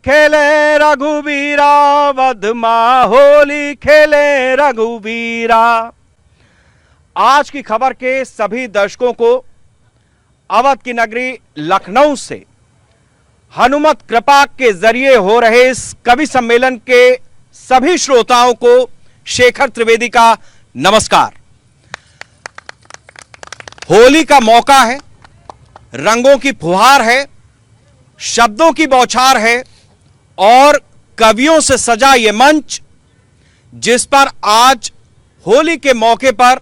खेले रघुवीरा, वधमा होली खेले रघुवीरा। आज की खबर के सभी दर्शकों को अवध की नगरी लखनऊ से हनुमत कृपा के जरिए हो रहे इस कवि सम्मेलन के सभी श्रोताओं को शेखर त्रिवेदी का नमस्कार। होली का मौका है, रंगों की फुहार है, शब्दों की बौछार है और कवियों से सजा यह मंच जिस पर आज होली के मौके पर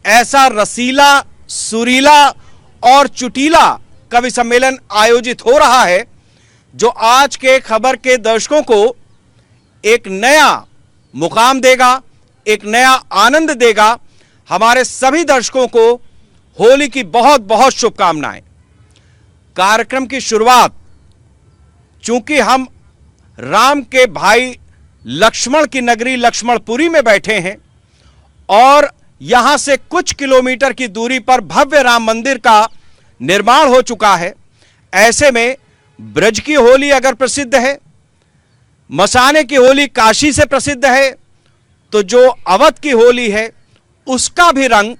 ऐसा रसीला, सुरीला और चुटीला कवि सम्मेलन आयोजित हो रहा है जो आज के खबर के दर्शकों को एक नया मुकाम देगा, एक नया आनंद देगा। हमारे सभी दर्शकों को होली की बहुत बहुत शुभकामनाएं। कार्यक्रम की शुरुआत चूंकि हम राम के भाई लक्ष्मण की नगरी लक्ष्मणपुरी में बैठे हैं और यहां से कुछ किलोमीटर की दूरी पर भव्य राम मंदिर का निर्माण हो चुका है, ऐसे में ब्रज की होली अगर प्रसिद्ध है, मसाने की होली काशी से प्रसिद्ध है, तो जो अवध की होली है उसका भी रंग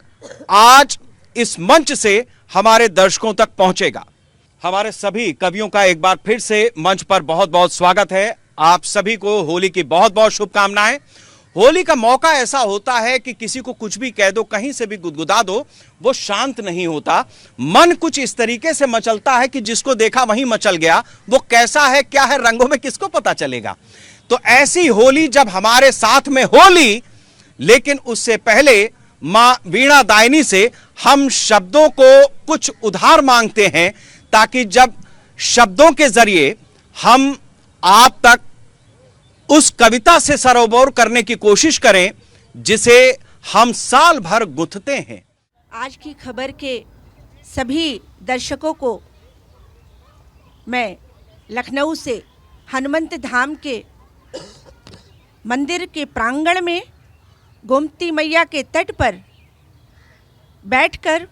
आज इस मंच से हमारे दर्शकों तक पहुंचेगा। हमारे सभी कवियों का एक बार फिर से मंच पर बहुत बहुत स्वागत है। आप सभी को होली की बहुत बहुत शुभकामनाएं। होली का मौका ऐसा होता है कि किसी को कुछ भी कह दो, कहीं से भी गुदगुदा दो, वो शांत नहीं होता। मन कुछ इस तरीके से मचलता है कि जिसको देखा वहीं मचल गया। वो कैसा है, क्या है, रंगों में किसको पता चलेगा। तो ऐसी होली जब हमारे साथ में होली, लेकिन उससे पहले मां वीणा दायनी से हम शब्दों को कुछ उधार मांगते हैं ताकि जब शब्दों के जरिए हम आप तक उस कविता से सरोवर करने की कोशिश करें जिसे हम साल भर गुथते हैं। आज की खबर के सभी दर्शकों को मैं लखनऊ से हनुमंत धाम के मंदिर के प्रांगण में गोमती मैया के तट पर बैठकर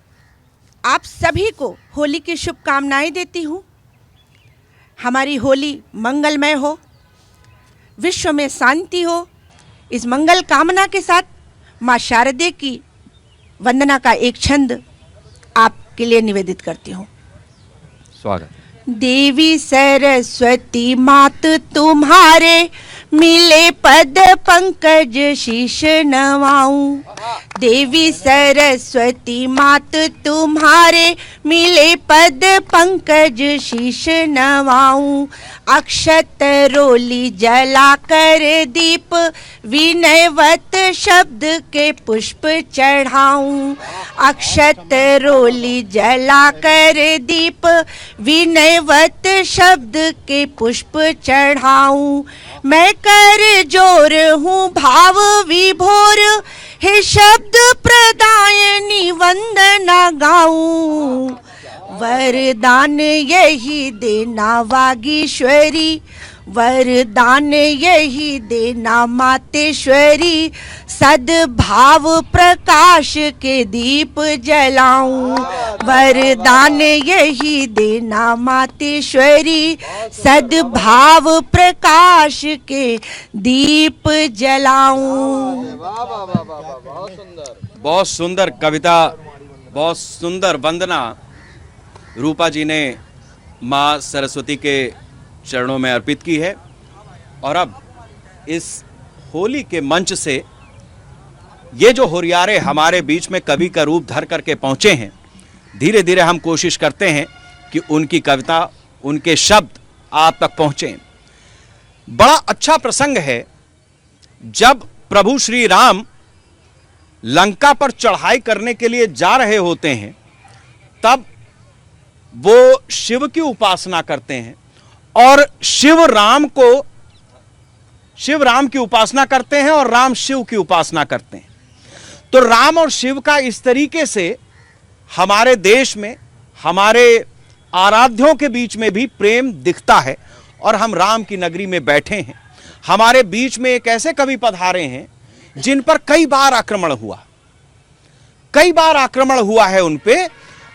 आप सभी को होली की शुभकामनाएं देती हूँ। हमारी होली मंगलमय हो, विश्व में शांति हो, इस मंगल कामना के साथ माँ शारदे की वंदना का एक छंद आपके लिए निवेदित करती हूँ। स्वागत। देवी सरस्वती मात तुम्हारे मिले पद पंकज शीश नवाऊं। देवी सरस्वती मात तुम्हारे मिले पद पंकज शीश नवाऊं। अक्षत रोली जला कर दीप विनयवत शब्द के पुष्प चढ़ाऊं। अक्षत रोली जला कर दीप विनयवत शब्द के पुष्प चढ़ाऊं। मैं कर जोर हूँ भाव विभोर, हे शब्द प्रदायनी वंदना गाऊं। वरदान यही देना वागीश्वरी, वरदान यही देना मातेश्वरी। सद्भाव प्रकाश के दीप जलाऊं। वरदान यही देना मातेश्वरी, सद्भाव प्रकाश के दीप जलाऊं। बहुत सुंदर कविता, बहुत सुंदर वंदना रूपा जी ने माँ सरस्वती के चरणों में अर्पित की है। और अब इस होली के मंच से ये जो हुरियारे हमारे बीच में कवि का रूप धर करके पहुंचे हैं, धीरे धीरे हम कोशिश करते हैं कि उनकी कविता, उनके शब्द आप तक पहुंचे। बड़ा अच्छा प्रसंग है जब प्रभु श्री राम लंका पर चढ़ाई करने के लिए जा रहे होते हैं, तब वो शिव की उपासना करते हैं और शिव राम की उपासना करते हैं और राम शिव की उपासना करते हैं। तो राम और शिव का इस तरीके से हमारे देश में, हमारे आराध्यों के बीच में भी प्रेम दिखता है। और हम राम की नगरी में बैठे हैं, हमारे बीच में एक ऐसे कवि पधारे हैं जिन पर कई बार आक्रमण हुआ है उन पे,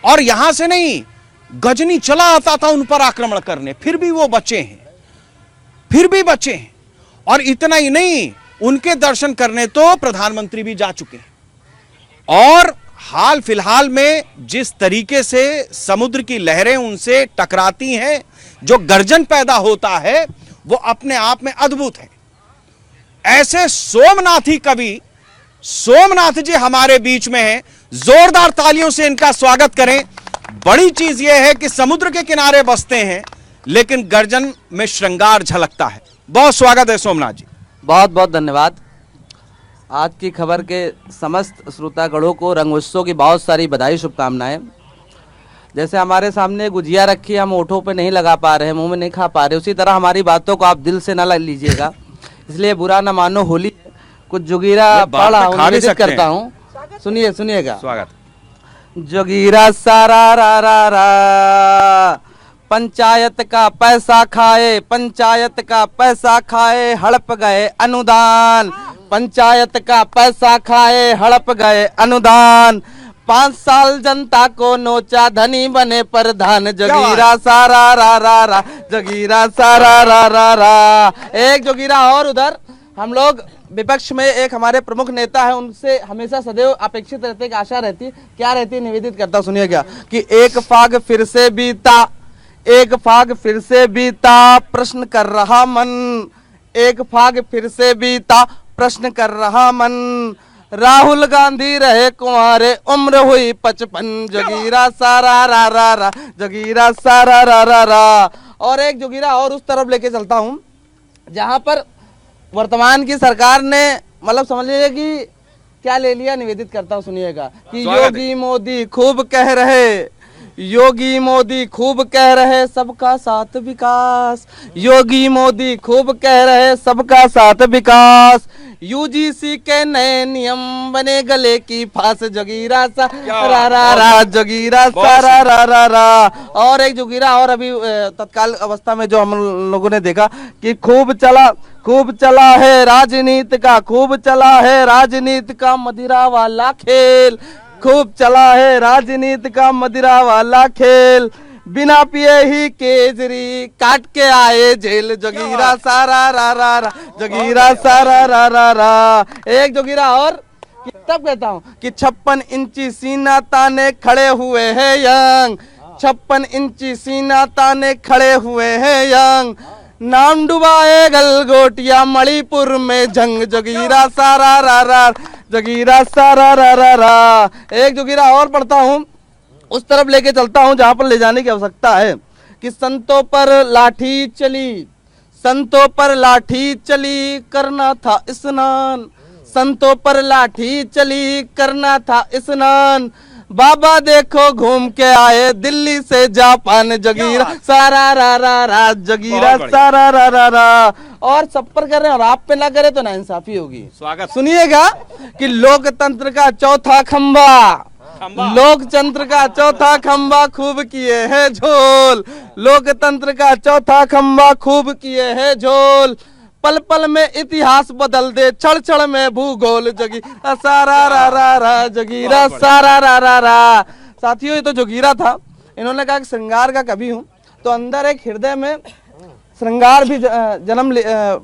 और यहां से नहीं, गजनी चला आता था उन पर आक्रमण करने, फिर भी वो बचे हैं। फिर भी बचे हैं। और इतना ही नहीं, उनके दर्शन करने तो प्रधानमंत्री भी जा चुके हैं। और हाल फिलहाल में जिस तरीके से समुद्र की लहरें उनसे टकराती हैं, जो गर्जन पैदा होता है, वो अपने आप में अद्भुत है। ऐसे सोमनाथी कवि सोमनाथ जी हमारे बीच में हैं। जोरदार तालियों से इनका स्वागत करें। बड़ी चीज यह है कि समुद्र के किनारे बसते हैं, लेकिन गर्जन में श्रृंगार झलकता है। बहुत स्वागत है सोमनाथ जी। बहुत बहुत धन्यवाद। आज की खबर के समस्त श्रोतागणों को रंगोत्सव की बहुत सारी बधाई, शुभकामनाएं। जैसे हमारे सामने गुजिया रखी है, हम ओठों पे नहीं लगा पा रहे हैं, मुंह में नहीं खा पा रहे, उसी तरह हमारी बातों को आप दिल से ना लीजिएगा, इसलिए बुरा ना मानो। होली कुछ जोगीरा पढ़ा निवेदित करता हूँ, सुनिए सुनिएगा। स्वागत। जोगीरा सारा रा रा रा, पंचायत का पैसा खाए, पंचायत का पैसा खाए, हड़प गए अनुदान, पंचायत का पैसा खाए, हड़प गए अनुदान। 5 साल जनता को नोचा, धनी बने प्रधान। जोगीरा सारा रा रा रा, जोगीरा सारा रा रा रा। एक जोगीरा और उधर, हम लोग विपक्ष में एक हमारे प्रमुख नेता है, उनसे हमेशा सदैव अपेक्षित रहते कि आशा रहती, क्या रहती, निवेदित करता सुनिए क्या, कि एक फाग फिर से बीता, एक फाग फिर से बीता, प्रश्न कर रहा मन, एक फाग फिर से बीता, प्रश्न कर रहा मन। राहुल गांधी रहे कुंवारे, उम्र हुई 55। जोगीरा सारा रा रा रा, जोगीरा सारा रा रा रा। और एक जोगीरा और उस तरफ लेके चलता हूँ, जहाँ पर वर्तमान की सरकार ने, मतलब समझ लीजिए कि क्या ले लिया, निवेदित करता हूँ सुनिएगा, कि योगी मोदी खूब कह रहे, योगी मोदी खूब कह रहे सबका साथ विकास, योगी मोदी खूब कह रहे सबका साथ विकास। यूजीसी के नए नियम बने, गले की फांस। जोगीरा सा रा रा रा, जोगीरा सा रा रा रा रा। और एक जोगीरा और अभी तत्काल अवस्था में जो हम लोगों ने देखा कि खूब चला है राजनीति का, खूब चला है राजनीति का मदिरा वाला खेल, खूब चला है राजनीति का मदिरा वाला खेल। बिना पिए ही केजरी काट के आए जेल। जोगीरा सारा रा रा रा, जोगीरा सारा रा रा रा। एक जोगीरा और, तब कहता हूँ कि 56 इंची सीना ताने खड़े हुए हैं यंग, 56 इंची सीना ताने खड़े हुए हैं यंग। नाम डुबाए गलगोटिया मणिपुर में जंग। जोगीरा सारा रा रा, जोगीरा सारा रा रा रा। एक जोगीरा और पढ़ता हूँ, उस तरफ लेके चलता हूँ जहाँ पर ले जाने की आवश्यकता है, कि संतों पर लाठी चली, संतों पर लाठी चली, करना था स्नान, संतों पर लाठी चली, करना था स्नान। बाबा देखो घूम के आए दिल्ली से जापान। जोगीरा सारा रा रा रा, जोगीरा सारा रा रा रा। और सब पर कर रहे हैं और आप पे ना करे तो नाइंसाफी होगी। स्वागत। सुनिएगा कि लोकतंत्र का चौथा खंबा, लोकतंत्र का चौथा खंबा खूब किए है झोल, लोकतंत्र का चौथा खंबा खूब किए है झोल। पल पल में इतिहास बदल दे, क्षण क्षण में भूगोल। जोगीरा सारा रा रा रा, जोगीरा सारा रा रा रा। साथियों, ये तो जोगीरा था। इन्होंने कहा कि श्रृंगार का कवि हूँ, तो अंदर एक हृदय में श्रृंगार भी जन्म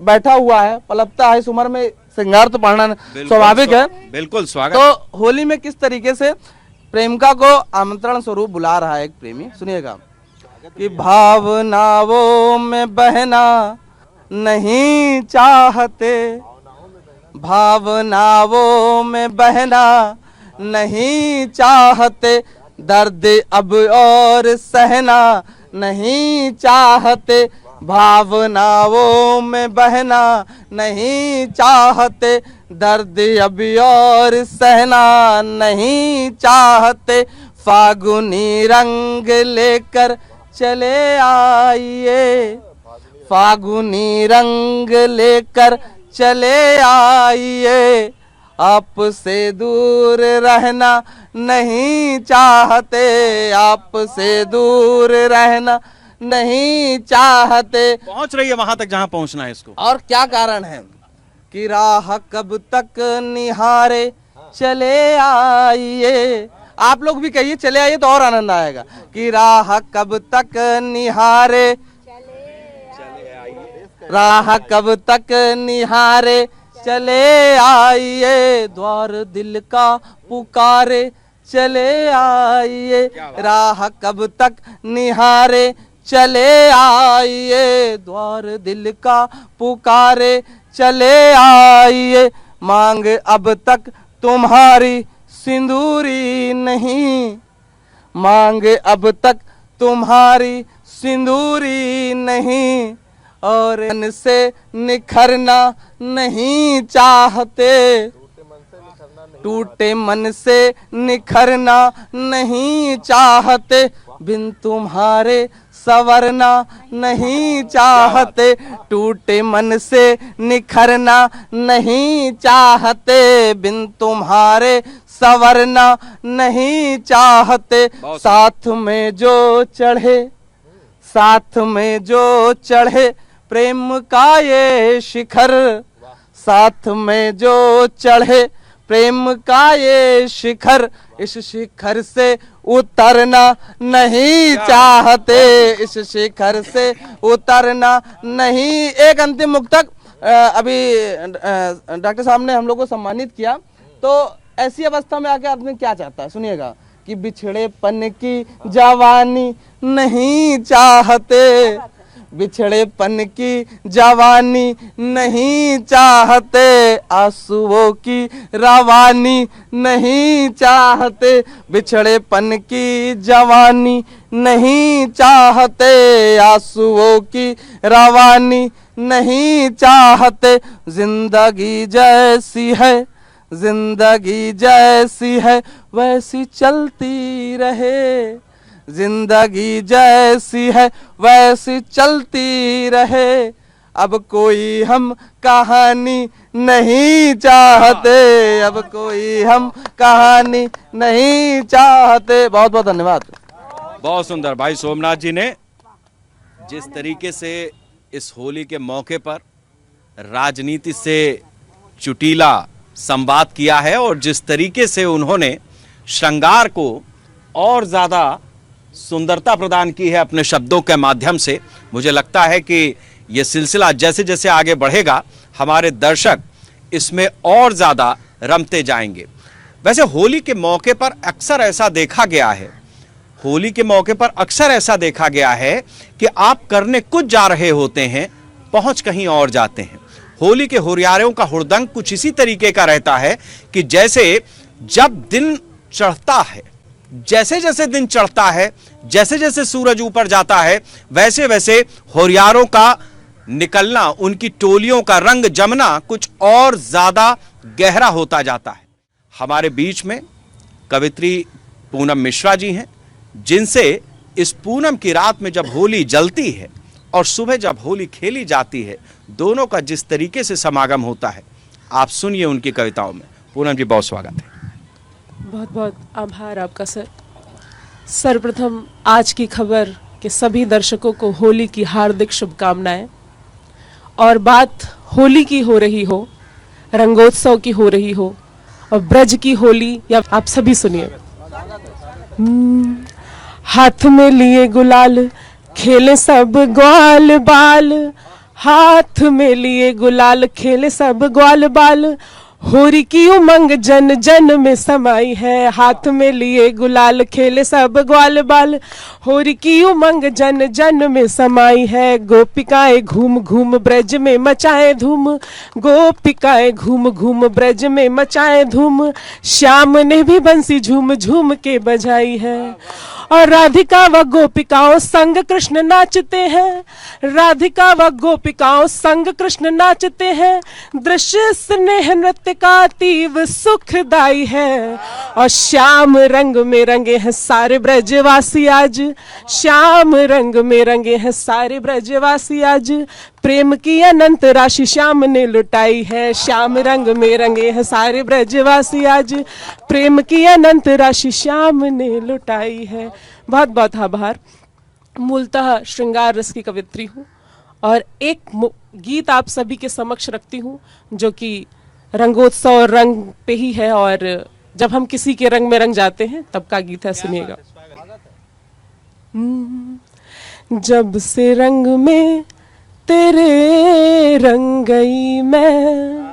बैठा हुआ है, पलपता है। इस उम्र में श्रृंगार तो पढ़ना स्वाभाविक है। बिल्कुल स्वागत। तो होली में किस तरीके से प्रेमिका को आमंत्रण स्वरूप बुला रहा है एक प्रेमी, सुनिएगा, कि भावनाओं में बहना नहीं चाहते, भावनाओं में बहना नहीं चाहते, दर्द अब और सहना नहीं चाहते, भावनाओं में बहना नहीं चाहते, दर्द अब और सहना नहीं चाहते। फागुनी रंग लेकर चले आइए, फागुनी रंग लेकर चले आइए, आपसे दूर रहना नहीं चाहते, आपसे दूर रहना नहीं चाहते। पहुंच रही है वहां तक जहां पहुंचना है इसको। और क्या कारण है कि राह कब तक निहारे चले आइए। आप लोग भी कहिए चले आइए तो और आनंद आएगा, कि राह कब तक निहारे राह कब तक निहारे चले आइए, द्वार दिल का पुकारे चले आइए, राह कब तक निहारे चले आइए, द्वार दिल का पुकारे चले आइए, मांग अब तक तुम्हारी सिंदूरी नहीं, मांग अब तक तुम्हारी सिंदूरी नहीं, और मन से निखरना नहीं चाहते, टूटे मन से निखरना नहीं चाहते, बिन तुम्हारे संवरना नहीं चाहते, टूटे मन से निखरना नहीं चाहते, बिन तुम्हारे संवरना नहीं चाहते, साथ में जो चढ़े, साथ में जो चढ़े प्रेम का ये शिखर, साथ में जो चढ़े प्रेम का ये शिखर, इस शिखर से उतरना नहीं चाहते, इस शिखर से उतरना नहीं। एक अंतिम मुक्तक अभी डॉक्टर साहब ने हम लोग को सम्मानित किया, तो ऐसी अवस्था में आके आदमी क्या चाहता है, सुनिएगा कि बिछड़ेपन की जवानी नहीं चाहते, बिछड़ेपन की जवानी नहीं चाहते, आंसुओं की रवानी नहीं चाहते, बिछड़ेपन की जवानी नहीं चाहते, आंसुओं की रवानी नहीं चाहते, जिंदगी जैसी है, जिंदगी जैसी है वैसी चलती रहे, जिंदगी जैसी है वैसी चलती रहे, अब कोई हम कहानी नहीं चाहते, अब कोई हम कहानी नहीं चाहते। बहुत बहुत धन्यवाद। बहुत सुंदर भाई सोमनाथ जी ने जिस तरीके से इस होली के मौके पर राजनीति से चुटीला संवाद किया है और जिस तरीके से उन्होंने श्रृंगार को और ज्यादा सुंदरता प्रदान की है अपने शब्दों के माध्यम से, मुझे लगता है कि यह सिलसिला जैसे जैसे आगे बढ़ेगा हमारे दर्शक इसमें और ज्यादा रमते जाएंगे। वैसे होली के मौके पर अक्सर ऐसा देखा गया है, होली के मौके पर अक्सर ऐसा देखा गया है कि आप करने कुछ जा रहे होते हैं, पहुंच कहीं और जाते हैं। होली के हुरियारों का हुड़दंग कुछ इसी तरीके का रहता है कि जैसे जब दिन चढ़ता है, जैसे जैसे दिन चढ़ता है, जैसे जैसे सूरज ऊपर जाता है, वैसे वैसे होरियारों का निकलना, उनकी टोलियों का रंग जमना कुछ और ज्यादा गहरा होता जाता है। हमारे बीच में कवित्री पूनम मिश्रा जी हैं, जिनसे इस पूनम की रात में जब होली जलती है और सुबह जब होली खेली जाती है, दोनों का जिस तरीके से समागम होता है, आप सुनिए उनकी कविताओं में। पूनम जी, बहुत स्वागत है। बहुत बहुत आभार आपका सर। सर्वप्रथम आज की खबर के सभी दर्शकों को होली की हार्दिक शुभकामनाएं। और बात होली की हो रही हो, रंगोत्सव की हो रही हो और ब्रज की होली, या आप सभी सुनिए। हाथ में लिए गुलाल खेले सब ग्वाल बाल, हाथ में लिए गुलाल खेले सब ग्वाल बाल, होरी की उमंग जन जन में समाई है। हाथ में लिए गुलाल खेले सब ग्वाल बाल, होरी की उमंग जन जन में समाई है। गोपिकाएं घूम घूम ब्रज में मचाए धूम, गोपिकाएं घूम घूम ब्रज में मचाए धूम, श्याम ने भी बंसी झूम झूम के बजाई है। और राधिका व गोपिकाओं संग कृष्ण नाचते हैं, राधिका व गोपिकाओं संग कृष्ण नाचते हैं। दृश्य स्नेह नृत्य का अतीव सुखदाई है। और श्याम रंग में रंगे हैं सारे ब्रजवासी आज, श्याम रंग में रंगे हैं सारे ब्रजवासी आज। प्रेम की अनंत राशि श्याम ने लुटाई है, श्याम रंग में रंगे हैं सारे ब्रजवासी आज। प्रेम की अनंत राशि श्याम ने लुटाई है। बहुत बहुत आभार। मूलतः श्रृंगार रस की कवित्री हूँ और एक गीत आप सभी के समक्ष रखती हूँ जो कि रंगोत्सव और रंग पे ही है, और जब हम किसी के रंग में रंग जाते हैं तब का गीत है, सुनिएगा। जब से रंग में तेरे रंग गई मैं,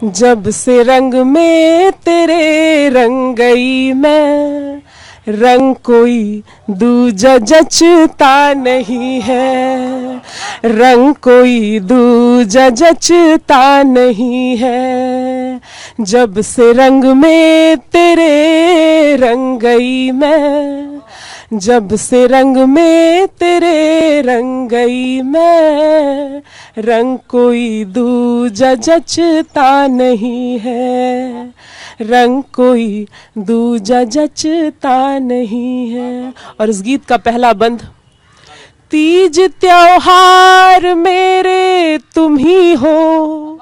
जब से रंग में तेरे रंग गई मैं, रंग कोई दूजा जचता नहीं है, रंग कोई दूजा जचता नहीं है, जब से रंग में तेरे रंग गई मैं, जब से रंग में तेरे रंग गई मैं, रंग कोई दूजा जचता नहीं है, रंग कोई दूजा जचता नहीं है। और इस गीत का पहला बंद, तीज त्योहार मेरे तुम ही हो,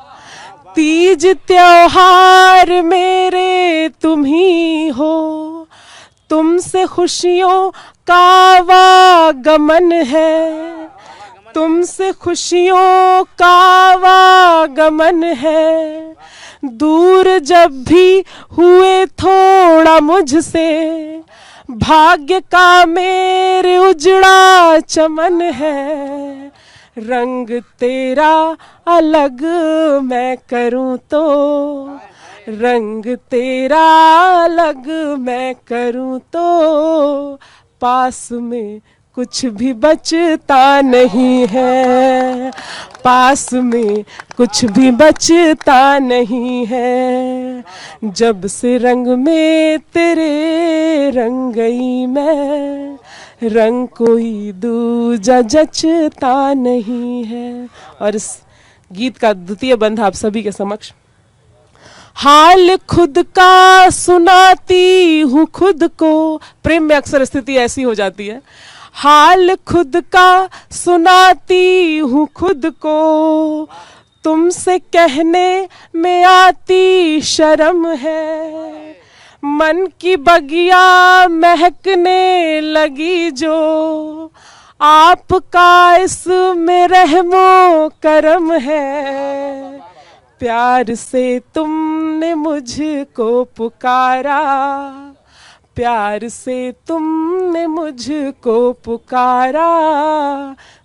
तीज त्योहार मेरे तुम ही हो, तुमसे खुशियों का आवागमन है, तुमसे खुशियों का आवागमन है, दूर जब भी हुए थोड़ा मुझसे, भाग्य का मेरे उजड़ा चमन है, रंग तेरा अलग मैं करूं तो, रंग तेरा अलग मैं करूं तो, पास में कुछ भी बचता नहीं है, पास में कुछ भी बचता नहीं है, जब से रंग में तेरे रंग गई मैं, रंग कोई दूजा जचता नहीं है। और इस गीत का द्वितीय बंध आप सभी के समक्ष, हाल खुद का सुनाती हूँ खुद को, प्रेम में अक्सर स्थिति ऐसी हो जाती है, हाल खुद का सुनाती हूँ खुद को, तुमसे कहने में आती शर्म है, मन की बगिया महकने लगी जो, आपका इसमें रहमो करम है, प्यार से तुमने मुझको पुकारा, प्यार से तुमने मुझको पुकारा,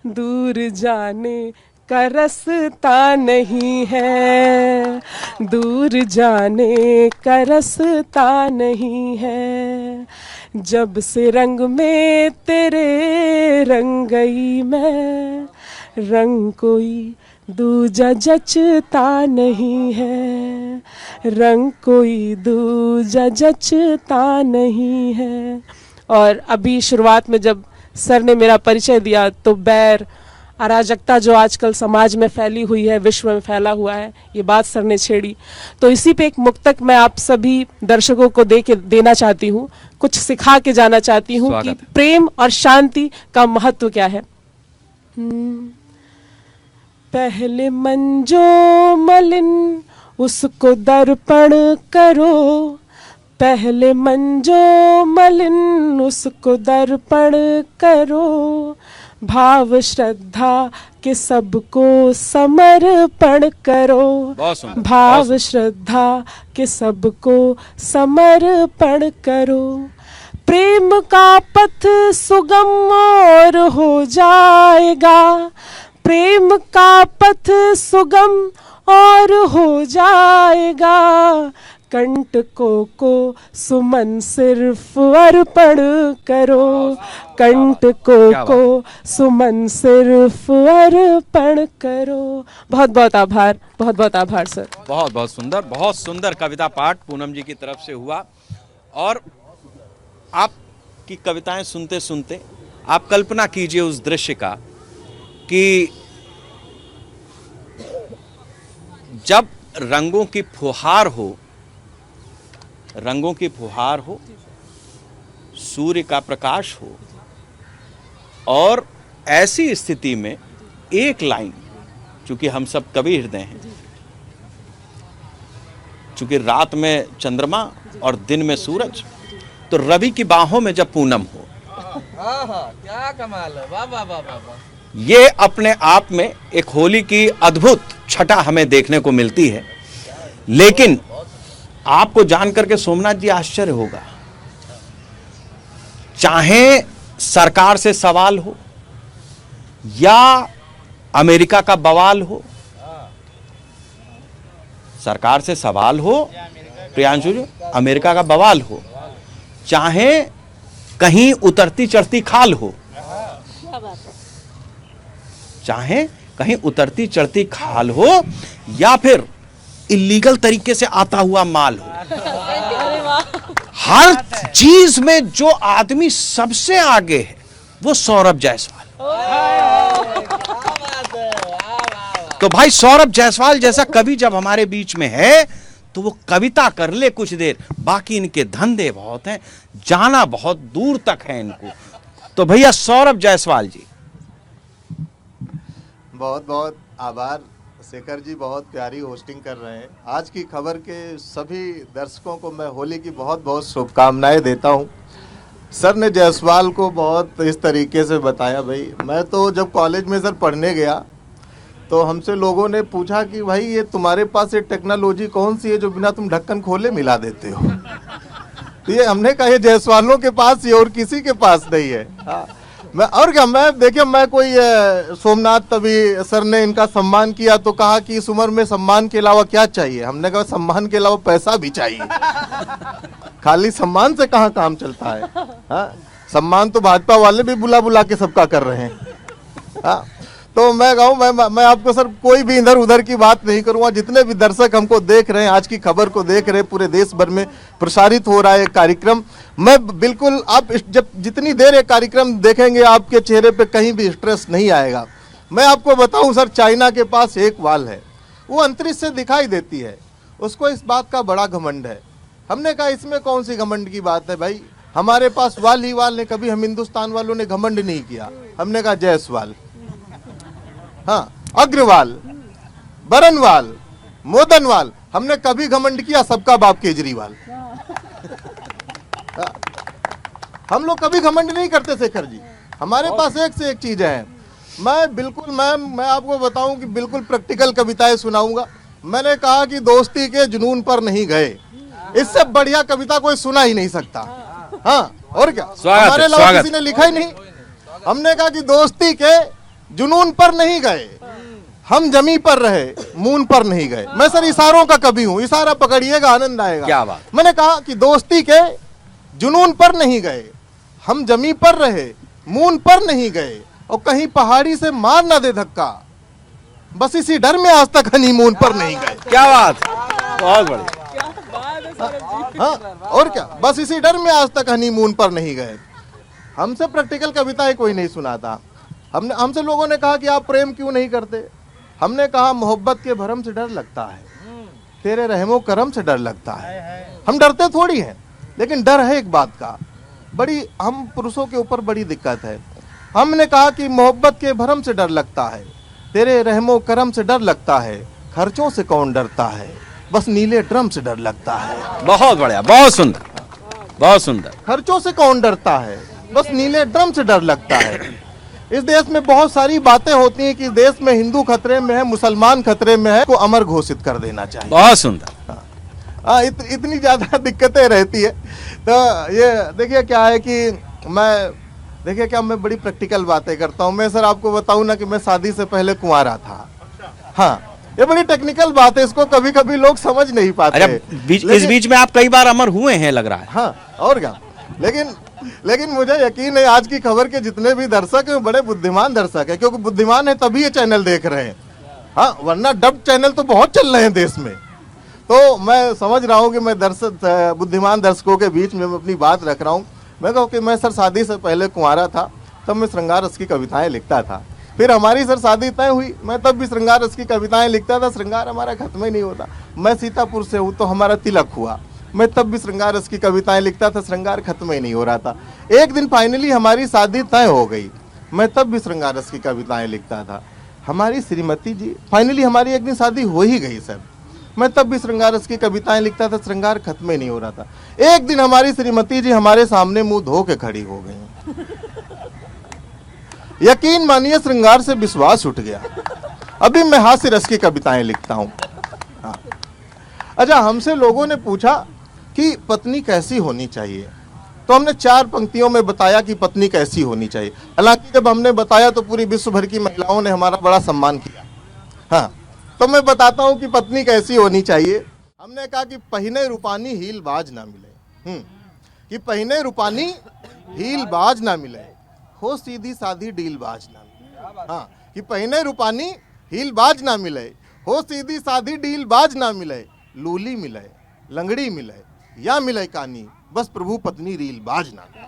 दूर जाने का रास्ता नहीं है, दूर जाने का रास्ता नहीं है, जब से रंग में तेरे रंग गई मैं, रंग कोई दूजा जचता नहीं है, रंग कोई दूजा जचता नहीं है। और अभी शुरुआत में जब सर ने मेरा परिचय दिया तो बैर, अराजकता जो आजकल समाज में फैली हुई है, विश्व में फैला हुआ है, ये बात सर ने छेड़ी, तो इसी पे एक मुक्तक मैं आप सभी दर्शकों को देना चाहती हूँ, कुछ सिखा के जाना चाहती हूँ कि प्रेम और शांति का महत्व क्या है। पहले मंजो मलिन उसको दर्पण करो, पहले मंजो मलिन उसको दर्पण करो, भाव श्रद्धा के सबको समर्पण करो, भाव श्रद्धा के सबको समर्पण करो, प्रेम का पथ सुगम और हो जाएगा, प्रेम का पथ सुगम और हो जाएगा, कंटकों को सुमन सिर्फ अर्पण करो, कंटकों को सुमन सिर्फ अर्पण करो। बहुत बहुत आभार, बहुत बहुत आभार सर। बहुत बहुत सुंदर कविता पाठ पूनम जी की तरफ से हुआ। और आपकी कविताएं सुनते सुनते आप कल्पना कीजिए उस दृश्य का कि जब रंगों की फुहार हो, रंगों की फुहार हो, सूर्य का प्रकाश हो, और ऐसी स्थिति में एक लाइन, चूंकि हम सब कवि हृदय हैं, चूंकि रात में चंद्रमा और दिन में सूरज, तो रवि की बाहों में जब पूनम हो, क्या कमाल है, वाह वाह वाह वाह। ये अपने आप में एक होली की अद्भुत छटा हमें देखने को मिलती है। लेकिन आपको जान करके सोमनाथ जी आश्चर्य होगा, चाहे सरकार से सवाल हो या अमेरिका का बवाल हो, सरकार से सवाल हो, प्रियांशु जी, अमेरिका का बवाल हो, चाहे कहीं उतरती चढ़ती खाल हो, चाहे कहीं उतरती चढ़ती खाल हो, या फिर इलीगल तरीके से आता हुआ माल हो, हर चीज में जो आदमी सबसे आगे है वो सौरभ जायसवाल। तो भाई सौरभ जायसवाल जैसा कवि जब हमारे बीच में है तो वो कविता कर ले कुछ देर, बाकी इनके धंधे बहुत हैं, जाना बहुत दूर तक है इनको। तो भैया सौरभ जायसवाल जी, बहुत बहुत आभार शेखर जी, बहुत प्यारी होस्टिंग कर रहे हैं। आज की खबर के सभी दर्शकों को मैं होली की बहुत बहुत शुभकामनाएं देता हूं। सर ने जायसवाल को बहुत इस तरीके से बताया। भाई मैं तो जब कॉलेज में सर पढ़ने गया तो हमसे लोगों ने पूछा कि भाई ये तुम्हारे पास ये टेक्नोलॉजी कौन सी है जो बिना तुम ढक्कन खोले मिला देते हो। तो ये हमने कहा ये जायसवालों के पास ही और किसी के पास नहीं है। हाँ, मैं और क्या, मैं देखिए मैं कोई सोमनाथ, तभी सर ने इनका सम्मान किया तो कहा कि इस उम्र में सम्मान के अलावा क्या चाहिए। हमने कहा सम्मान के अलावा पैसा भी चाहिए। खाली सम्मान से कहाँ काम चलता है। हाँ, सम्मान तो भाजपा वाले भी बुला बुला के सबका कर रहे हैं। हाँ, तो मैं कहूँ मैं आपको सर कोई भी इधर उधर की बात नहीं करूँगा। जितने भी दर्शक हमको देख रहे हैं, आज की खबर को देख रहे हैं, पूरे देश भर में प्रसारित हो रहा है कार्यक्रम, मैं बिल्कुल आप जब जितनी देर ये कार्यक्रम देखेंगे आपके चेहरे पे कहीं भी स्ट्रेस नहीं आएगा। मैं आपको बताऊं सर, चाइना के पास एक वाल है, वो अंतरिक्ष से दिखाई देती है, उसको इस बात का बड़ा घमंड है। हमने कहा इसमें कौन सी घमंड की बात है भाई, हमारे पास वाल ही वाल ने, कभी हम हिंदुस्तान वालों ने घमंड नहीं किया। हमने कहा जायसवाल, हाँ, अग्रवाल, बरनवाल, मोदनवाल, हमने कभी घमंड किया सबका बाप केजरीवाल। हम लोग कभी घमंड नहीं करते शेखर जी, हमारे पास एक से एक चीजें हैं। मैं आपको बताऊं कि बिल्कुल प्रैक्टिकल कविताएं सुनाऊंगा। मैंने कहा कि दोस्ती के जुनून पर नहीं गए, इससे बढ़िया कविता कोई सुना ही नहीं सकता। हाँ, और क्या, हमारे अलावा किसी ने लिखा ही नहीं। हमने कहा कि दोस्ती के जुनून पर नहीं गए, हम जमी पर रहे, मून पर नहीं गए। मैं सर इशारों का कवि हूँ, इशारा पकड़िएगा, आनंद आएगा। क्या बात। मैंने कहा कि दोस्ती के जुनून पर नहीं गए, हम जमी पर रहे, मून पर नहीं गए, और कहीं पहाड़ी से मार ना दे धक्का, बस इसी डर में आज तक हनीमून पर नहीं गए। क्या बात, बहुत बढ़िया। हाँ, और क्या, बस इसी डर में आज तक हनीमून पर नहीं गए। हमसे प्रैक्टिकल कविताएं कोई नहीं सुनाता। हमसे लोगों ने कहा कि आप प्रेम क्यों नहीं करते। हमने कहा मोहब्बत के भरम से डर लगता है, तेरे रहमो करम से डर लगता है। हम डरते थोड़ी हैं, लेकिन डर है एक बात का, बड़ी हम पुरुषों के ऊपर बड़ी दिक्कत है। हमने कहा कि मोहब्बत के भरम से डर लगता है, तेरे रहमो करम से डर लगता है, खर्चों से कौन डरता है, बस नीले ड्रम से डर लगता है। बहुत बढ़िया, बहुत सुंदर, बहुत सुंदर। खर्चों से कौन डरता है, बस नीले ड्रम से डर लगता है। इस देश में बहुत सारी बातें होती हैं कि देश में हिंदू खतरे में है, मुसलमान खतरे में है, को अमर घोषित कर देना चाहिए। बहुत सुंदर। हाँ, इतनी ज्यादा दिक्कतें रहती है। तो ये देखिए क्या है कि मैं बड़ी प्रैक्टिकल बातें करता हूँ। मैं सर आपको बताऊँ ना कि मैं शादी से पहले कुंवारा था। हाँ, ये बड़ी टेक्निकल बात है, इसको कभी कभी लोग समझ नहीं पाते। इस बीच में आप कई बार अमर हुए हैं लग रहा है। हाँ, और क्या, लेकिन मुझे यकीन है आज की खबर के जितने भी दर्शक हैं बड़े बुद्धिमान दर्शक हैं, क्योंकि बुद्धिमान है तभी ये चैनल देख रहे हैं। हाँ, वरना डब चैनल तो बहुत चल रहे हैं देश में। तो मैं समझ रहा हूँ कि मैं बुद्धिमान दर्शकों के बीच में अपनी बात रख रहा हूँ। मैं कहूँ कि मैं सर शादी से पहले कुंवारा था, तब मैं श्रृंगार रस की कविताएं लिखता था। फिर हमारी सर शादी तय हुई, मैं तब भी श्रृंगार रस की कविताएं लिखता था। श्रृंगार हमारा खत्म ही नहीं होता। मैं सीतापुर से हूँ तो हमारा तिलक हुआ, मैं तब भी श्रृंगार रस की कविताएं लिखता था। श्रृंगार खत्म ही नहीं हो रहा था। एक दिन फाइनली हमारी शादी तय हो गई, मैं तब भी श्रृंगार रस की कविताएं लिखता था। हमारी श्रीमती जी, फाइनली हमारी एक दिन शादी हो ही गई सर, मैं तब भी श्रृंगार रस की कविताएं लिखता था। श्रृंगार खत्म ही नहीं हो रहा था। एक दिन हमारी श्रीमती जी हमारे सामने मुंह धो के खड़ी हो गई। यकीन मानिए श्रृंगार से विश्वास उठ गया। अभी मैं हास्य रस की कविताएं लिखता हूं। अच्छा, हमसे लोगों ने पूछा कि पत्नी कैसी होनी चाहिए। तो हमने 4 पंक्तियों में बताया कि पत्नी कैसी होनी चाहिए। हालांकि जब हमने बताया तो पूरी विश्व भर की महिलाओं ने हमारा बड़ा सम्मान किया। हाँ, तो मैं बताता हूँ कि पत्नी कैसी होनी चाहिए। हमने कहा कि पहिने रूपानी हील बाज ना मिले, कि पहिने रूपानी हील बाज ना मिले, हो सीधी साधी डील बाज ना मिले। हाँ, कि पहिने रूपानी हील बाज ना मिले, हो सीधी साधी डील बाज ना मिले, लूली मिले, लंगड़ी मिले, या मिले कानी, बस प्रभु पत्नी रील बाज ना मिले।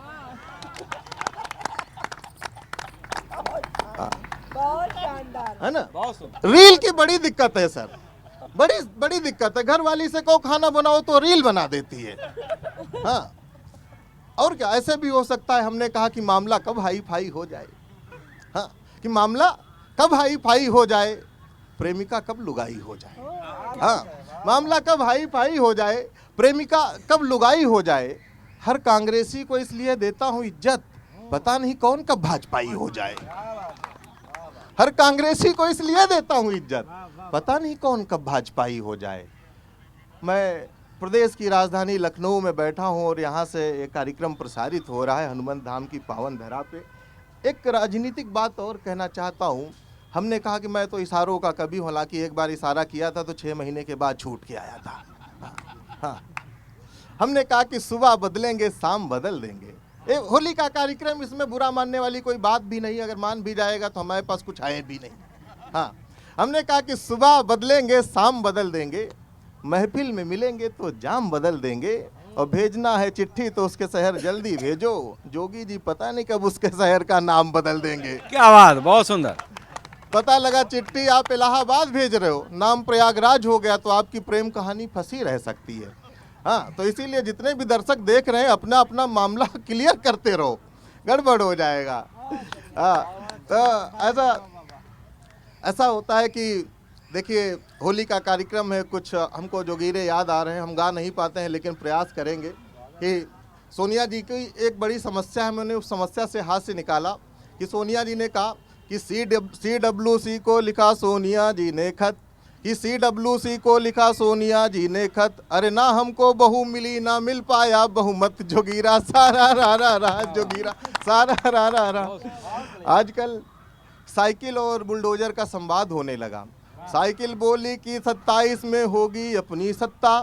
है ना, रील की बड़ी दिक्कत है सर, बड़ी बड़ी दिक्कत है। घर वाली से कहो खाना बनाओ तो रील बना देती है। हाँ, और क्या, ऐसे भी हो सकता है। हमने कहा कि मामला कब हाई फाई हो जाए, हाँ, कि मामला कब हाई फाई हो जाए, प्रेमिका कब लुगाई हो जाए। हाँ, मामला कब हाई फाई हो जाए, प्रेमिका कब लुगाई हो जाए। हर कांग्रेसी को इसलिए देता हूं इज्जत, पता नहीं कौन कब भाजपाई हो जाए। हर कांग्रेसी को इसलिए देता हूं इज्जत, पता नहीं कौन कब भाजपाई हो जाए। मैं प्रदेश की राजधानी लखनऊ में बैठा हूं और यहाँ से एक कार्यक्रम प्रसारित हो रहा है हनुमंत धाम की पावन धरा पे। एक राजनीतिक बात और कहना चाहता हूँ। हमने कहा कि मैं तो इशारों का कवि हूँ, हालांकि एक बार इशारा किया था तो 6 महीने के बाद छूट के आया था। हाँ, हमने कहा कि सुबह बदलेंगे शाम बदल देंगे। होली का कार्यक्रम, इसमें बुरा मानने वाली कोई बात भी नहीं, अगर मान भी जाएगा तो हमारे पास कुछ आए भी नहीं। हाँ, हमने कहा कि सुबह बदलेंगे शाम बदल देंगे, महफिल में मिलेंगे तो जाम बदल देंगे, और भेजना है चिट्ठी तो उसके शहर जल्दी भेजो, जोगी जी पता नहीं कब उसके शहर का नाम बदल देंगे। क्या बात, बहुत सुंदर। पता लगा चिट्ठी आप इलाहाबाद भेज रहे हो, नाम प्रयागराज हो गया तो आपकी प्रेम कहानी फंसी रह सकती है। हाँ, तो इसीलिए जितने भी दर्शक देख रहे हैं अपना अपना मामला क्लियर करते रहो, गड़बड़ हो जाएगा। हाँ, तो ऐसा होता है कि देखिए होली का कार्यक्रम है, कुछ हमको जोगीरे याद आ रहे हैं, हम गा नहीं पाते हैं लेकिन प्रयास करेंगे। कि सोनिया जी की एक बड़ी समस्या है, मैंने उस समस्या से हाथ से निकाला कि सोनिया जी ने कहा कि CWC को लिखा सोनिया जी ने खत, कि CWC को लिखा सोनिया जी ने खत, अरे ना हमको बहू मिली ना मिल पाया बहुमत, जोगीरा सारा रा रा रा, जोगीरा सारा रा रा रा। आजकल साइकिल और बुलडोजर का संवाद होने लगा। साइकिल बोली कि 27 में होगी अपनी सत्ता,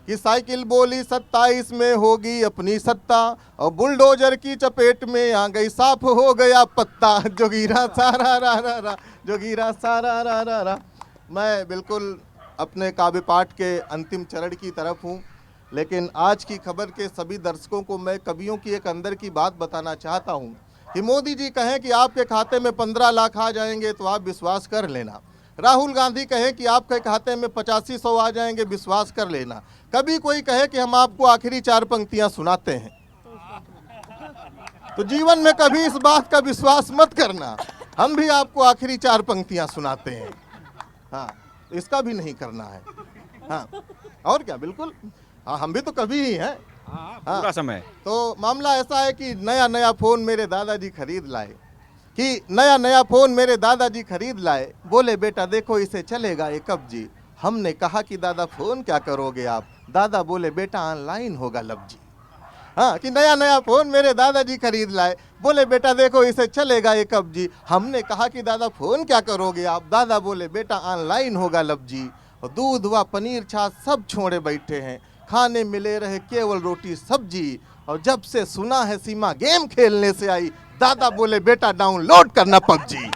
कि साइकिल बोली 27 में होगी अपनी सत्ता, और बुलडोजर की चपेट में आ गई साफ हो गया पत्ता, जोगीरा सारा रा रा रा, जोगीरा सारा रा रा रा। मैं बिल्कुल अपने काव्य पाठ के अंतिम चरण की तरफ हूँ, लेकिन आज की खबर के सभी दर्शकों को मैं कवियों की एक अंदर की बात बताना चाहता हूँ कि मोदी जी कहें कि आपके खाते में 15 लाख आ जाएंगे तो आप विश्वास कर लेना। राहुल गांधी कहे कि आपके खाते में 8500 आ जाएंगे, विश्वास कर लेना। कभी कोई कहे कि हम आपको आखिरी 4 पंक्तियां सुनाते हैं, तो जीवन में कभी इस बात का विश्वास मत करना, हम भी आपको आखिरी 4 पंक्तियां सुनाते हैं। हाँ, इसका भी नहीं करना है। हाँ, और क्या, बिल्कुल। हाँ, हम भी तो कभी ही हैं। पूरा समय। तो मामला ऐसा है कि नया नया फ़ोन मेरे दादाजी खरीद लाए, कि नया नया फ़ोन मेरे दादाजी खरीद लाए, बोले बेटा देखो इसे चलेगा ये कब जी। हमने कहा कि दादा फ़ोन क्या करोगे आप, दादा बोले बेटा ऑनलाइन होगा लब जी। हाँ, कि नया नया फ़ोन मेरे दादाजी खरीद लाए, बोले बेटा देखो इसे चलेगा ये कब जी। हमने कहा कि दादा फ़ोन क्या करोगे आप, दादा बोले बेटा ऑनलाइन होगा लब जी। और दूध व पनीर छाछ सब छोड़े बैठे हैं, खाने मिले रहे केवल रोटी सब्जी, और जब से सुना है सीमा गेम खेलने से आई, दादा बोले बेटा डाउनलोड करना पबजी।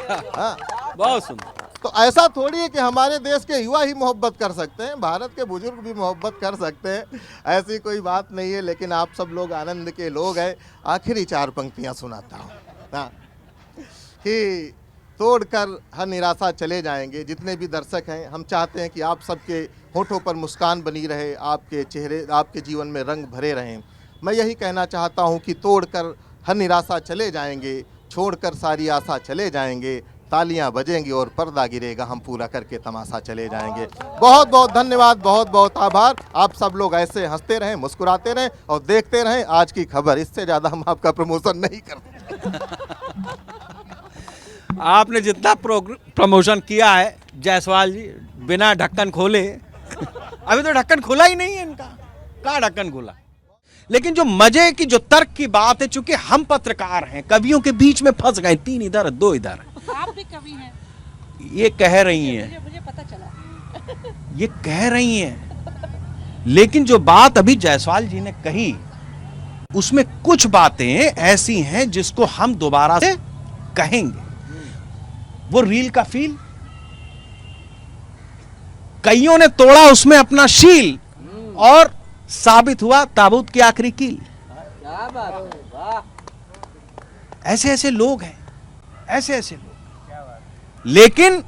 हाँ, बहुत सुंदर। तो ऐसा थोड़ी है कि हमारे देश के युवा ही मोहब्बत कर सकते हैं, भारत के बुजुर्ग भी मोहब्बत कर सकते हैं, ऐसी कोई बात नहीं है। लेकिन आप सब लोग आनंद के लोग हैं। आखिरी 4 पंक्तियां सुनाता हूँ। हाँ, कि तोड़कर हर निराशा चले जाएंगे। जितने भी दर्शक हैं, हम चाहते हैं कि आप सबके होठों पर मुस्कान बनी रहे, आपके चेहरे, आपके जीवन में रंग भरे रहें। मैं यही कहना चाहता हूं कि तोड़कर हर निराशा चले जाएंगे, छोड़कर सारी आशा चले जाएंगे, तालियां बजेंगी और पर्दा गिरेगा, हम पूरा करके तमाशा चले जाएंगे। बहुत बहुत धन्यवाद, बहुत बहुत आभार। आप सब लोग ऐसे हंसते रहें, मुस्कुराते रहें और देखते रहें आज की खबर। इससे ज़्यादा हम आपका प्रमोशन नहीं करते। आपने जितना प्रमोशन किया है जायसवाल जी, बिना ढक्कन खोले अभी तो ढक्कन खुला ही नहीं है इनका, कहाँ ढक्कन खुला। लेकिन जो मजे की, जो तर्क की बात है, चूंकि हम पत्रकार हैं, कवियों के बीच में फंस गए, 3 इधर 2 इधर। आप भी कवि हैं। ये कह रही हैं, मुझे पता चला। ये कह रही हैं, लेकिन जो बात अभी जायसवाल जी ने कही उसमें कुछ बातें ऐसी हैं जिसको हम दोबारा से कहेंगे। वो रील का फील, कईयों ने तोड़ा उसमें अपना शील और साबित हुआ ताबूत की आखिरी कील। क्या बात है, वाह। ऐसे ऐसे लोग हैं, ऐसे ऐसे लोग। लेकिन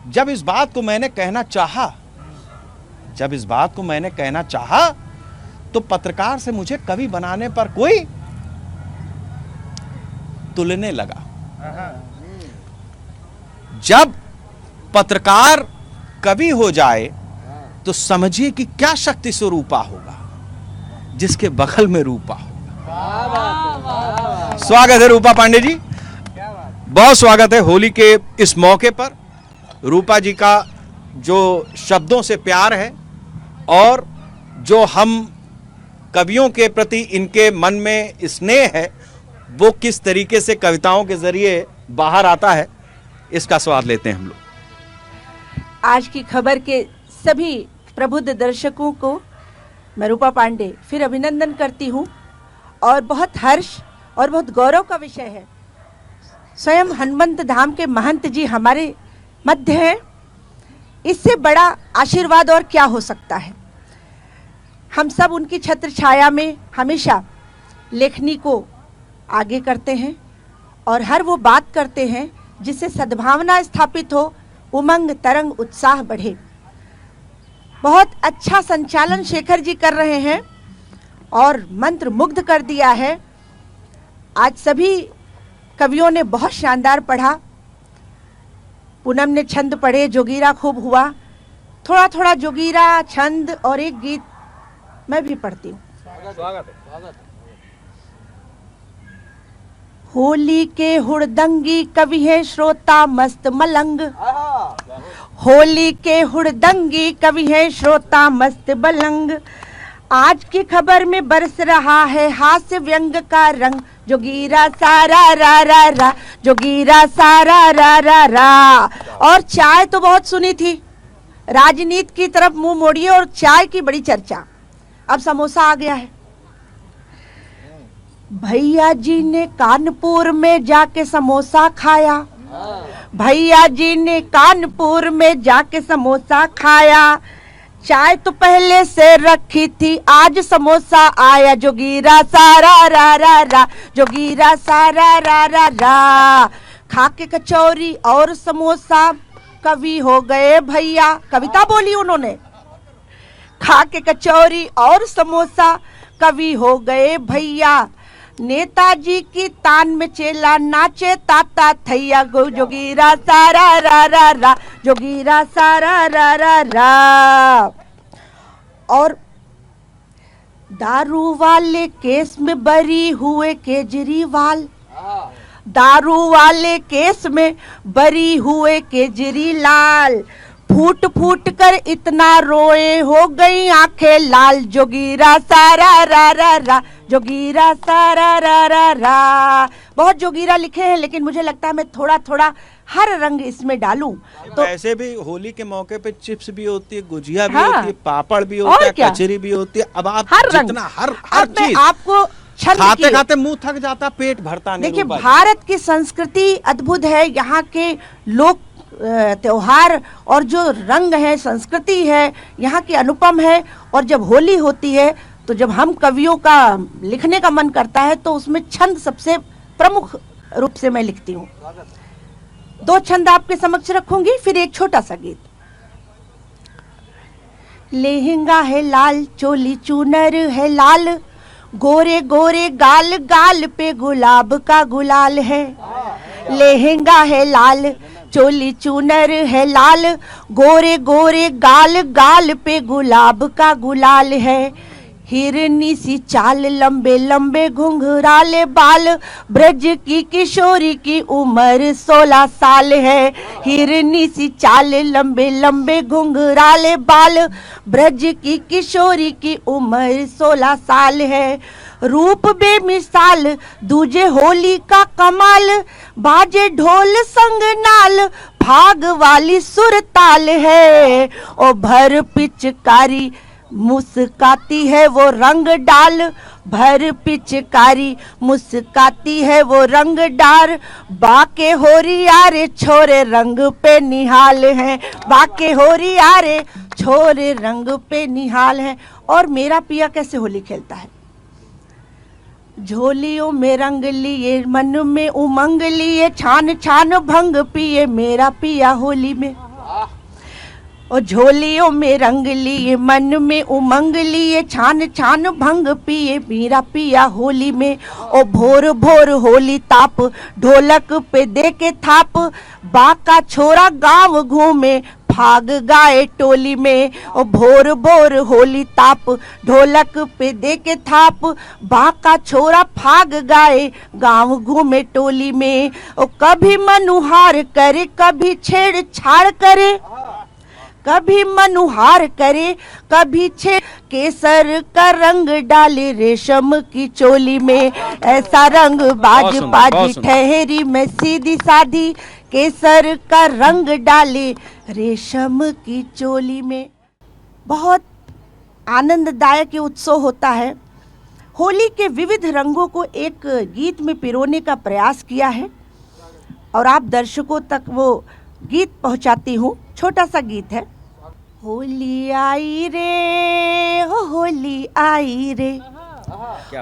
जब इस बात को मैंने कहना चाहा, तो पत्रकार से मुझे कवि बनाने पर कोई तुलने लगा। जब पत्रकार कवि हो जाए तो समझिए कि क्या शक्ति स्वरूपा होगा, जिसके बगल में रूपा होगा। स्वागत है रूपा पांडे जी, बहुत स्वागत है होली के इस मौके पर। रूपा जी का जो शब्दों से प्यार है और जो हम कवियों के प्रति इनके मन में स्नेह है, वो किस तरीके से कविताओं के जरिए बाहर आता है, इसका स्वाद लेते हैं हम लोग। आज की खबर के सभी प्रबुद्ध दर्शकों को मैं रूपा पांडे फिर अभिनंदन करती हूँ और बहुत हर्ष और बहुत गौरव का विषय है। स्वयं हनुमंत धाम के महंत जी हमारे मध्य हैं, इससे बड़ा आशीर्वाद और क्या हो सकता है। हम सब उनकी छत्र छाया में हमेशा लेखनी को आगे करते हैं और हर वो बात करते हैं जिससे सद्भावना स्थापित हो, उमंग तरंग उत्साह बढ़े। बहुत अच्छा संचालन शेखर जी कर रहे हैं और मंत्र मुग्ध कर दिया है। आज सभी कवियों ने बहुत शानदार पढ़ा। पूनम ने छंद पढ़े, जोगीरा खूब हुआ। थोड़ा थोड़ा जोगीरा, छंद और एक गीत मैं भी पढ़ती हूँ। होली के हुड़दंगी कवि है श्रोता मस्त मलंग। होली के हुड़दंगी कवि है श्रोता मस्त मलंग। आज की खबर में बरस रहा है हास्य व्यंग का रंग। जोगीरा सारा रा रा रा, जोगीरा सारा रा रा रा। और चाय तो बहुत सुनी थी, राजनीति की तरफ मुंह मोड़िए और चाय की बड़ी चर्चा। अब समोसा आ गया है। भैया जी ने कानपुर में जाके समोसा खाया। भैया जी ने कानपुर में जाके समोसा खाया। चाय तो पहले से रखी थी, आज समोसा आया। जोगीरा सारा रा रा रा, जोगीरा सारा रा रा रा। खा के कचौरी और समोसा कवि हो गए भैया। कविता बोली उन्होंने। खा के कचौरी और समोसा कवि हो गए भैया। नेताजी की तान में चेला नाचे ताता थैया। गो जोगीरा सारा रा रा रा, जोगीरा सारा रा रा रा। और दारू वाले केस में बरी हुए केजरीवाल। दारू वाले केस में बरी हुए केजरीलाल। फूट फूट कर इतना रोए हो गई आंखें लाल। जोगीरा सारा रा रा रा, जोगीरा सारा रा रा रा। बहुत जोगीरा लिखे हैं, लेकिन मुझे लगता है मैं थोड़ा थोड़ा हर रंग इसमें डालूं तो ऐसे भी होली के मौके पे चिप्स भी होती है, गुजिया भी हाँ, होती है, पापड़ भी होता है, कचरी भी होती है। अब आप हर रंग, जितना हर अब मैं चीज आपको खाते खाते मुंह थक जाता, पेट भरता नहीं। देखिए, भारत की संस्कृति अद्भुत है। यहाँ के लोक त्योहार और जो रंग है, संस्कृति है, यहाँ की अनुपम है। और जब होली होती है तो जब हम कवियों का लिखने का मन करता है तो उसमें छंद सबसे प्रमुख रूप से मैं लिखती हूँ। 2 छंद आपके समक्ष रखूंगी, फिर एक छोटा सा गीत। लहंगा है लाल, चोली चूनर है लाल। गोरे गोरे गाल, गाल पे गुलाब का गुलाल है। लहंगा है लाल, चोली चूनर है लाल। गोरे गोरे गाल, गाल पे गुलाब का गुलाल है। हिरनी सी चाल, लंबे लंबे घुंघराले बाल, ब्रज की किशोरी की उम्र 16 साल है। हिरनी सी चाल, लंबे लंबे घुंघराले बाल, ब्रज की किशोरी की उम्र 16 साल है। रूप बेमिसाल, दूजे होली का कमाल, बाजे ढोल संग नाल, भाग वाली सुरताल है। ओ भर पिचकारी मुस्काती है वो रंग डाल, भर पिचकारी मुस्काती है वो रंग डाल, बाके होरियारे छोरे रंग पे निहाल हैं, बाके होरियारे छोरे रंग पे निहाल हैं। और मेरा पिया कैसे होली खेलता है? झोलियों में रंग लिए, मन में उमंग लिए, छान छान भंग पिए मेरा पिया होली में। और झोलियों में रंग लिए, मन में उमंग लिए, छान छान भंग पिए मेरा पिया होली में। ओ भोर भोर होली ताप, ढोलक पे दे के थाप, बाका छोरा गांव घूमे, भाग गाए टोली में। ओ भोर भोर होली ताप, ढोलक पे दे के थाप, बाका छोरा भाग गाए गांव घूमे टोली में। ओ कभी मनुहार करे, कभी छेड़छाड़ करे, कभी मनुहार करे, कभी छे केसर का रंग डाले रेशम की चोली में। ऐसा रंग बाज बाजी ठहरी मैं सीधी साधी, केसर का रंग डाले रेशम की चोली में। बहुत आनंददायक ये उत्सव होता है। होली के विविध रंगों को एक गीत में पिरोने का प्रयास किया है और आप दर्शकों तक वो गीत पहुंचाती हूँ। छोटा सा गीत है। होली आई रे, हो होली आई रे,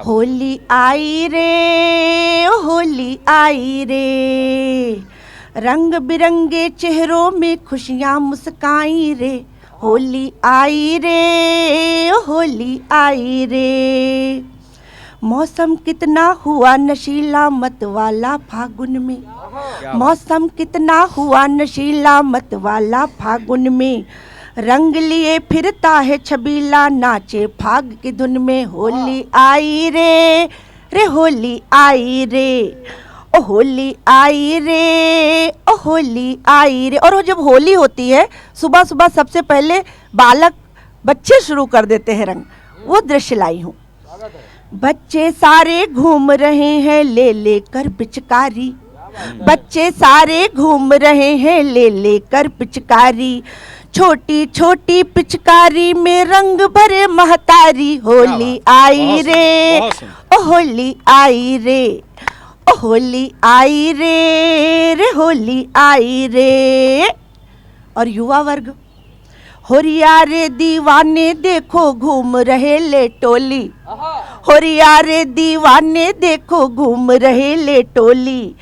होली आई रे, ओ होली आई रे, रंग बिरंगे चेहरों में खुशियाँ मुस्काई रे, होली आई रे, ओ होली आई रे। मौसम कितना हुआ नशीला मत वाला फागुन में, मौसम कितना हुआ नशीला मत वाला फागुन में, रंग लिए फिरता है छबीला नाचे फाग की धुन में। होली आई रे, रे होली आई रे, ओ होली आई रे, ओ होली आई रे। और वो जब होली होती है सुबह सुबह सबसे पहले बालक बच्चे शुरू कर देते हैं रंग, वो दृश्य लाई हूँ। बच्चे सारे घूम रहे हैं ले लेकर पिचकारी, बच्चे सारे घूम रहे हैं ले लेकर पिचकारी, छोटी छोटी पिचकारी में रंग भरे महतारी। होली आई रे, ओ होली आई रे, ओ होली आई रे, रे होली आई रे। और युवा वर्ग, होरिया रे दीवाने देखो घूम रहे ले टोली, होरिया रे दीवाने देखो घूम रहे ले टोली,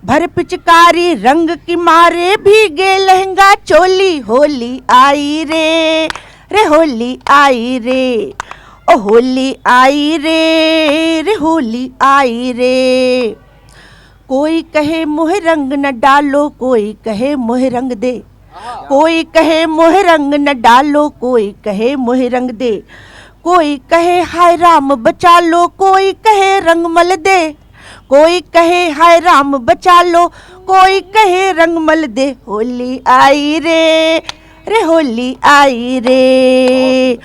भर पिचकारी रंग की मारे भीगे लहंगा चोली। होली आई रे, रे होली आई रे, ओ होली आई रे, रे होली आई रे। कोई कहे मोह रंग न डालो, कोई कहे मोह रंग दे, कोई कहे मोह रंग न डालो, कोई कहे मोह रंग दे, कोई कहे हाय राम बचा लो, कोई कहे रंग मल दे, कोई कहे हाय राम बचा लो, कोई कहे रंग मल दे। होली आई रे, रे होली आई रे।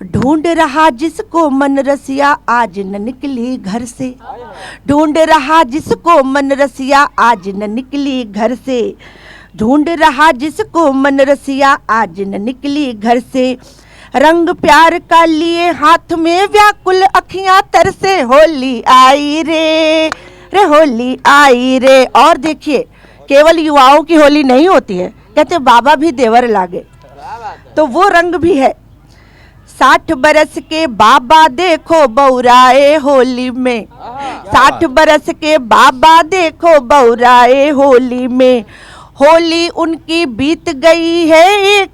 ढूंढ रहा जिसको मन रसिया आज न निकली घर से, ढूंढ रहा जिसको मन रसिया आज न निकली घर से, ढूंढ रहा जिसको मन रसिया आज न निकली घर से, रंग प्यार का लिए हाथ में व्याकुल अखियां तरसे। होली आई रे, रे होली आई रे। और देखिए केवल युवाओं की होली नहीं होती है, कहते बाबा भी देवर लागे, तो वो रंग भी है। 60 बरस के बाबा देखो बौराए होली में, 60 बरस के बाबा देखो बौराए होली में, होली उनकी बीत गई है एक,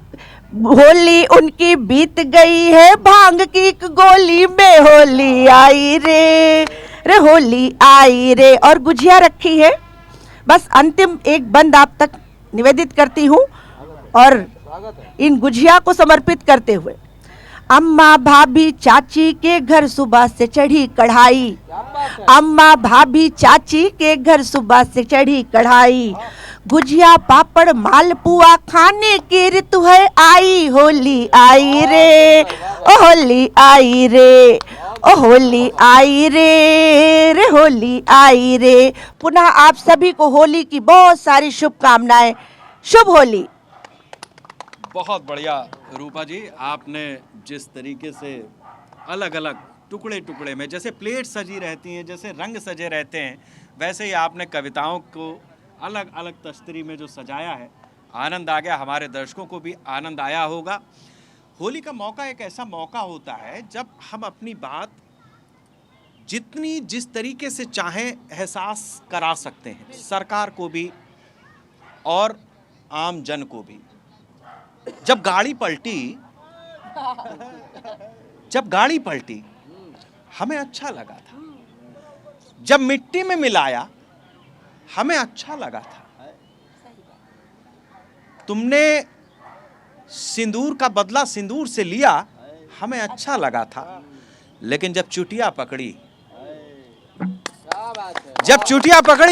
होली उनकी बीत गई है भांग की एक गोली में। होली आई रे, रे होली आई रे। और गुजिया रखी है, बस अंतिम एक बंद आप तक निवेदित करती हूँ और इन गुजिया को समर्पित करते हुए अम्मा भाभी चाची के घर सुबह से चढ़ी कढ़ाई, अम्मा भाभी चाची के घर सुबह से चढ़ी कढ़ाई, गुजिया पापड़ मालपुआ खाने की ऋतु है आई, होली आई रे ओ होली आई रे ओ होली आई रे रे होली आई रे। पुनः आप सभी को होली की बहुत सारी शुभकामनाएं। शुभ होली। बहुत बढ़िया रूपा जी, आपने जिस तरीके से अलग अलग टुकड़े टुकड़े में जैसे प्लेट सजी रहती हैं, जैसे रंग सजे रहते हैं, वैसे ही आपने कविताओं को अलग अलग तस्तरी में जो सजाया है, आनंद आ गया। हमारे दर्शकों को भी आनंद आया होगा। होली का मौका एक ऐसा मौका होता है जब हम अपनी बात जितनी जिस तरीके से चाहें एहसास करा सकते हैं, सरकार को भी और आम जन को भी। जब गाड़ी पलटी हमें अच्छा लगा था, जब मिट्टी में मिलाया हमें अच्छा लगा था, तुमने सिंदूर का बदला सिंदूर से लिया हमें अच्छा लगा था, लेकिन जब चुटिया पकड़ी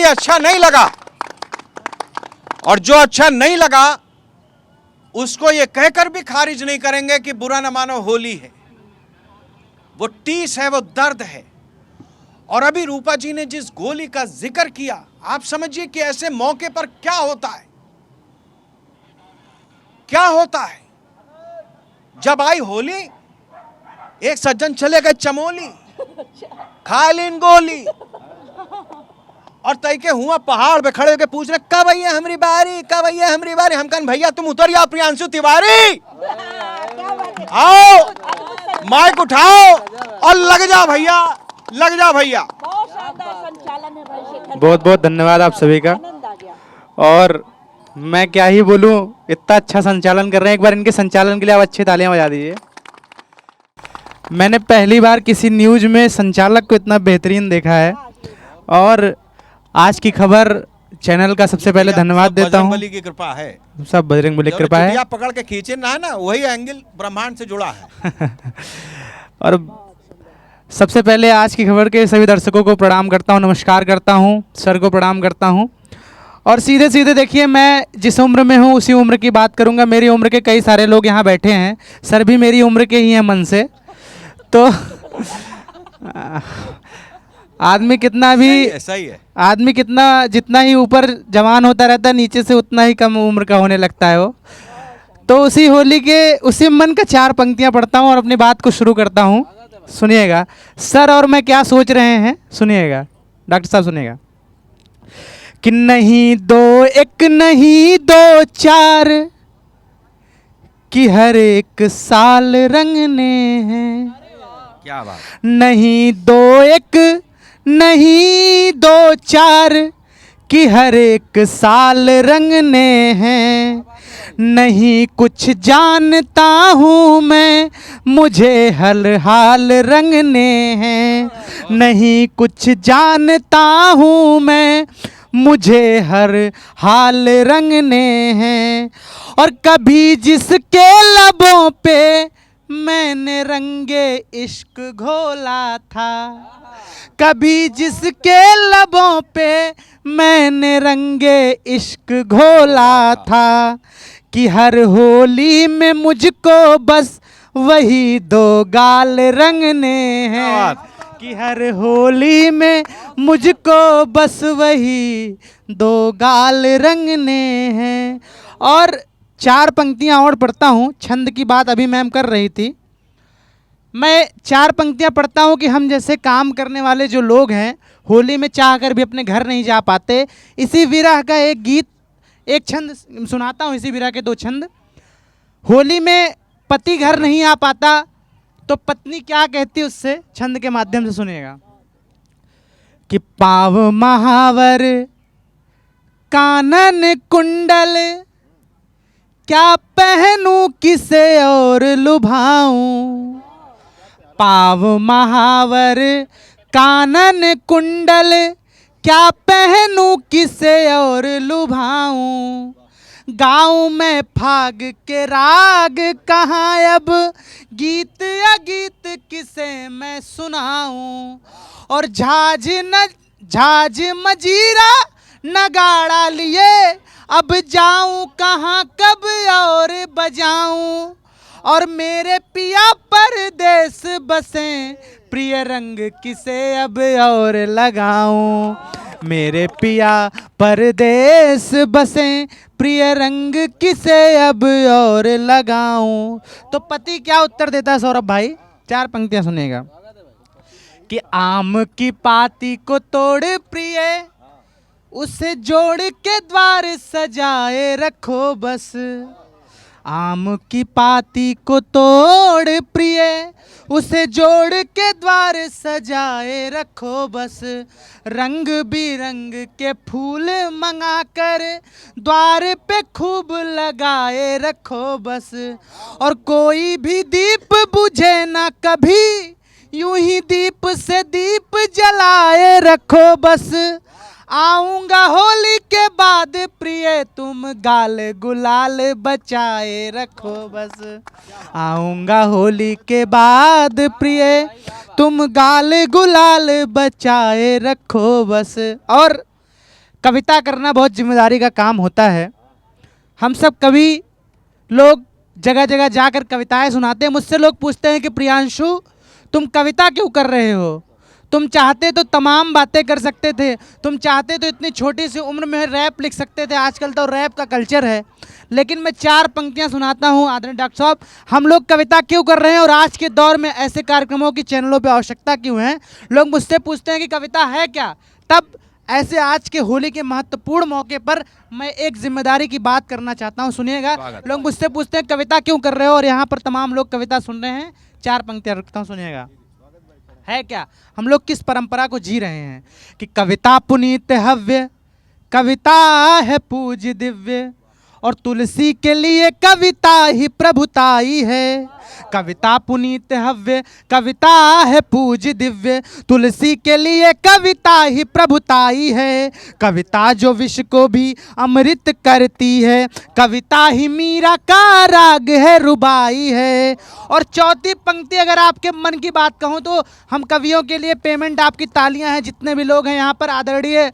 अच्छा नहीं लगा। और जो अच्छा नहीं लगा उसको ये कहकर भी खारिज नहीं करेंगे कि बुरा न मानो होली है, वो टीस है, वो दर्द है। और अभी रूपा जी ने जिस गोली का जिक्र किया, आप समझिए कि ऐसे मौके पर क्या होता है, क्या होता है। जब आई होली, एक सज्जन चले गए चमोली, खा लीन गोली, और तय के हुआ पहाड़ पे खड़े होकर पूछ रहे कब भैया हमारी बारी, कब भैया हमारी बारी। हम कहें भैया तुम उतर जाओ, प्रियांशु तिवारी आओ, माइक उठाओ और लग जा भैया, लग जा भैया। बहुत शानदार संचालन है भाई शेखर। बहुत बहुत धन्यवाद आप सभी का। आनंद आ गया। और मैं क्या ही बोलूं, इतना अच्छा संचालन कर रहे हैं। एक बार इनके संचालन के लिए आप अच्छी तालियां बजा दीजिए। मैंने पहली बार किसी न्यूज में संचालक को इतना बेहतरीन देखा है। और आज की खबर चैनल का सबसे पहले धन्यवाद देता हूं। बजरंगबली की कृपा है, सब बजरंगबली की कृपा है। आप पकड़ के खींचे ना वही एंगल ब्रह्मांड से जुड़ा है। और सबसे पहले आज की खबर के सभी दर्शकों को प्रणाम करता हूं, नमस्कार करता हूं, सर को प्रणाम करता हूं। और सीधे सीधे देखिए, मैं जिस उम्र में हूं उसी उम्र की बात करूंगा। मेरी उम्र के कई सारे लोग यहाँ बैठे हैं, सर भी मेरी उम्र के ही हैं मन से। तो आदमी कितना भी ऐसा ही है, आदमी कितना जितना ही ऊपर जवान होता रहता है, नीचे से उतना ही कम उम्र का होने लगता है वो। तो उसी होली के उसी मन का 4 पंक्तियाँ पढ़ता हूँ और अपनी बात को शुरू करता हूँ। सुनिएगा सर और मैं क्या सोच रहे हैं, सुनिएगा डॉक्टर साहब, सुनिएगा। कि नहीं दो एक नहीं दो चार, कि हर एक साल रंगने हैं। क्या बात। नहीं दो एक नहीं दो चार, कि हर एक साल रंगने हैं। नहीं कुछ जानता हूँ मैं, मुझे हर हाल रंगने हैं। नहीं कुछ जानता हूँ मैं, मुझे हर हाल रंगने हैं। और कभी जिसके लबों पे मैंने रंगे इश्क घोला था, कभी जिसके लबों पे मैंने रंगे इश्क घोला था, कि हर होली में मुझको बस वही 2 गाल रंगने हैं। कि हर होली में मुझको बस वही 2 गाल रंगने हैं। और 4 पंक्तियाँ और पढ़ता हूँ। छंद की बात अभी मैम कर रही थी। मैं 4 पंक्तियाँ पढ़ता हूँ कि हम जैसे काम करने वाले जो लोग हैं, होली में चाह कर भी अपने घर नहीं जा पाते। इसी विरह का एक गीत, एक छंद सुनाता हूँ, इसी विरह के 2 छंद। होली में पति घर नहीं आ पाता तो पत्नी क्या कहती उससे, छंद के माध्यम से सुनिएगा। कि पाव महावर कानन कुंडल, क्या पहनूं किसे और लुभाऊं। पाव महावर कानन कुंडल, क्या पहनूं किसे और लुभाऊं। गाऊं मैं फाग के राग कहाँ अब, गीत या गीत किसे मैं सुनाऊं। और झाज मजीरा नगाड़ा लिए, अब जाऊं कहाँ कब और बजाऊं। और मेरे पिया परदेस बसे, प्रिय रंग किसे अब और लगाऊं। मेरे पिया परदेस बसे, प्रिय रंग किसे अब और लगाऊं। तो पति क्या उत्तर देता है सौरभ भाई, 4 पंक्तियां सुनेगा। कि आम की पाती को तोड़ प्रिय, उसे जोड़ के द्वार सजाए रखो बस। आम की पाती को तोड़ प्रिय, उसे जोड़ के द्वार सजाए रखो बस। रंग बिरंग के फूल मंगा कर द्वार पे खूब लगाए रखो बस। और कोई भी दीप बुझे ना कभी, यूं ही दीप से दीप जलाए रखो बस। आऊंगा होली के बाद प्रिय, तुम गाल गुलाल बचाए रखो बस। आऊंगा होली के बाद प्रिय, तुम गाल गुलाल बचाए रखो बस। और कविता करना बहुत जिम्मेदारी का काम होता है। हम सब कवि लोग जगह जगह जाकर कविताएं सुनाते हैं। मुझसे लोग पूछते हैं कि प्रियांशु तुम कविता क्यों कर रहे हो, तुम चाहते तो तमाम बातें कर सकते थे, तुम चाहते तो इतनी छोटी सी उम्र में रैप लिख सकते थे, आजकल तो रैप का कल्चर है। लेकिन मैं 4 पंक्तियां सुनाता हूं। आदरणीय डॉक्टर साहब, हम लोग कविता क्यों कर रहे हैं और आज के दौर में ऐसे कार्यक्रमों की चैनलों पे आवश्यकता क्यों है। लोग मुझसे पूछते हैं कि कविता है क्या, तब ऐसे आज के होली के महत्वपूर्ण मौके पर मैं एक जिम्मेदारी की बात करना चाहता हूँ, सुनिएगा। लोग मुझसे पूछते हैं कविता क्यों कर रहे हो, और यहाँ पर तमाम लोग कविता सुन रहे हैं। 4 पंक्तियां रखता हूँ, सुनिएगा। है क्या, हम लोग किस परंपरा को जी रहे हैं। कि कविता पुनीत हव्य, कविता है पूज दिव्य, और तुलसी के लिए कविता ही प्रभुताई है। कविता पुनीत हव्य, कविता है पूज दिव्य, तुलसी के लिए कविता ही प्रभुताई है। कविता जो विश्व को भी अमृत करती है, कविता ही मीरा का राग है, रुबाई है। और 4थी पंक्ति अगर आपके मन की बात कहूँ तो हम कवियों के लिए पेमेंट आपकी तालियां हैं। जितने भी लोग हैं यहाँ पर, आदरणीय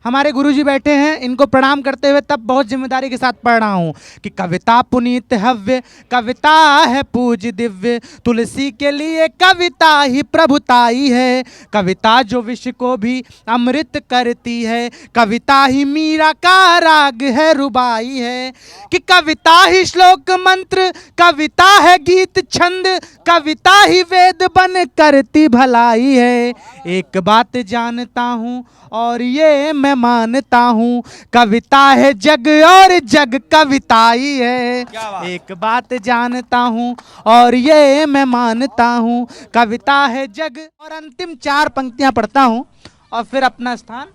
हमारे गुरुजी बैठे हैं, इनको प्रणाम करते हुए तब बहुत जिम्मेदारी के साथ पढ़ रहा हूँ कि कविता पुनीत हव्य, कविता है पूज दिव्य, तुलसी के लिए कविता ही प्रभुताई है। कविता जो विश्व को भी अमृत करती है, कविता ही मीरा का राग है, रुबाई है। कि कविता ही श्लोक मंत्र, कविता है गीत छंद, कविता ही वेद बन करती भलाई है। एक बात जानता हूँ और ये मैं मानता हूँ, कविता है जग और जग कविताई है। एक बात जानता हूँ और ये मैं मानता हूँ, कविता है जग। और अंतिम 4 पंक्तियाँ पढ़ता हूँ और फिर अपना स्थान।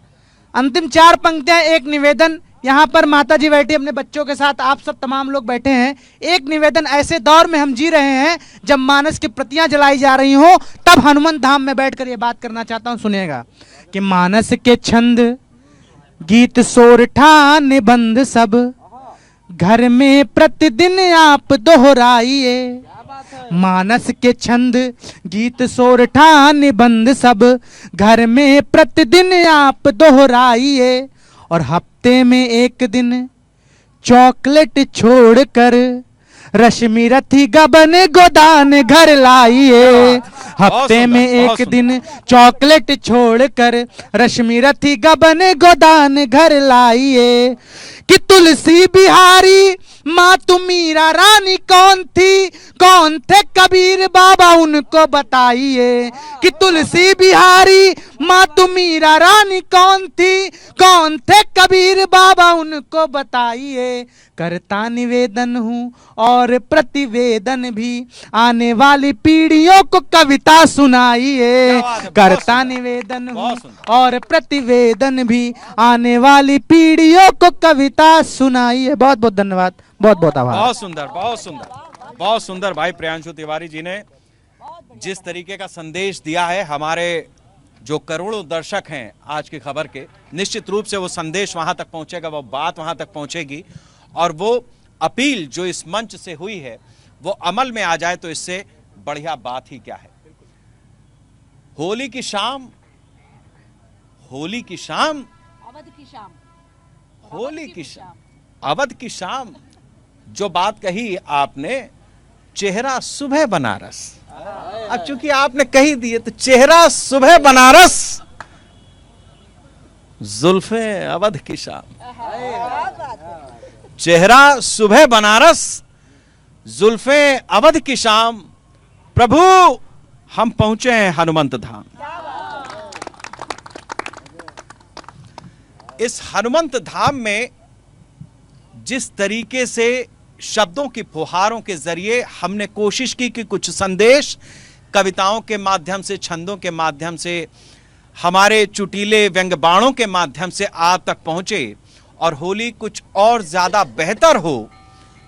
अंतिम 4 पंक्तियाँ, एक निवेदन। यहाँ पर माता जी बैठी अपने बच्चों के साथ, आप सब तमाम लोग बैठे हैं। एक निवेदन, ऐसे दौर में हम जी रहे हैं जब मानस की प्रतियां जलाई जा रही हो, तब हनुमान धाम में बैठकर ये बात करना चाहता हूँ, सुनिएगा। कि मानस के छंद गीत सोरठा निबंध सब, घर में प्रतिदिन आप दोहराइए। मानस के छंद गीत सोरठा निबंध सब, घर में प्रतिदिन आप दोहराइए। और हफ्ते में एक दिन चॉकलेट छोड़कर, रश्मि रथी गबन गोदान घर लाइए। हफ्ते में एक दिन चॉकलेट छोड़कर, रश्मि रथी गबन गोदान घर लाइए। कि तुलसी बिहारी माँ तुम मीरा रानी कौन थी, कौन थे कबीर बाबा उनको बताइए। कि तुलसी बिहारी माँ तुम मीरा रानी कौन थी, कौन थे कबीर बाबा उनको बताइए। करता निवेदन हूँ और प्रतिवेदन भी, आने वाली पीढ़ियों को कविता सुनाइए। करता निवेदन हूँ और प्रतिवेदन भी, आने वाली पीढ़ियों को कविता सुनाइए। बहुत बहुत धन्यवाद, बहुत बहुत आभार। बहुत सुंदर, बहुत सुंदर, बहुत सुंदर भाई प्रियांशु तिवारी जी ने जिस तरीके का संदेश दिया है। हमारे जो करोड़ों दर्शक हैं आज की खबर के, निश्चित रूप से वो संदेश वहां तक पहुंचेगा, वो बात वहां तक पहुंचेगी। और वो अपील जो इस मंच से हुई है वो अमल में आ जाए तो इससे बढ़िया बात ही क्या है। होली की शाम, होली की शाम, अवध की शाम, होली की शाम, अवध की शाम, जो बात कही आपने, चेहरा सुबह बनारस। अब चूंकि आपने कही दी है तो चेहरा सुबह बनारस, जुल्फे अवध की शाम। चेहरा सुबह बनारस, जुल्फे अवध की शाम। प्रभु हम पहुंचे हैं हनुमंत धाम। इस हनुमंत धाम में जिस तरीके से शब्दों की फुहारों के जरिए हमने कोशिश की कि कुछ संदेश कविताओं के माध्यम से, छंदों के माध्यम से, हमारे चुटीले व्यंग्य बाणों के माध्यम से आप तक पहुंचे और होली कुछ और ज्यादा बेहतर हो,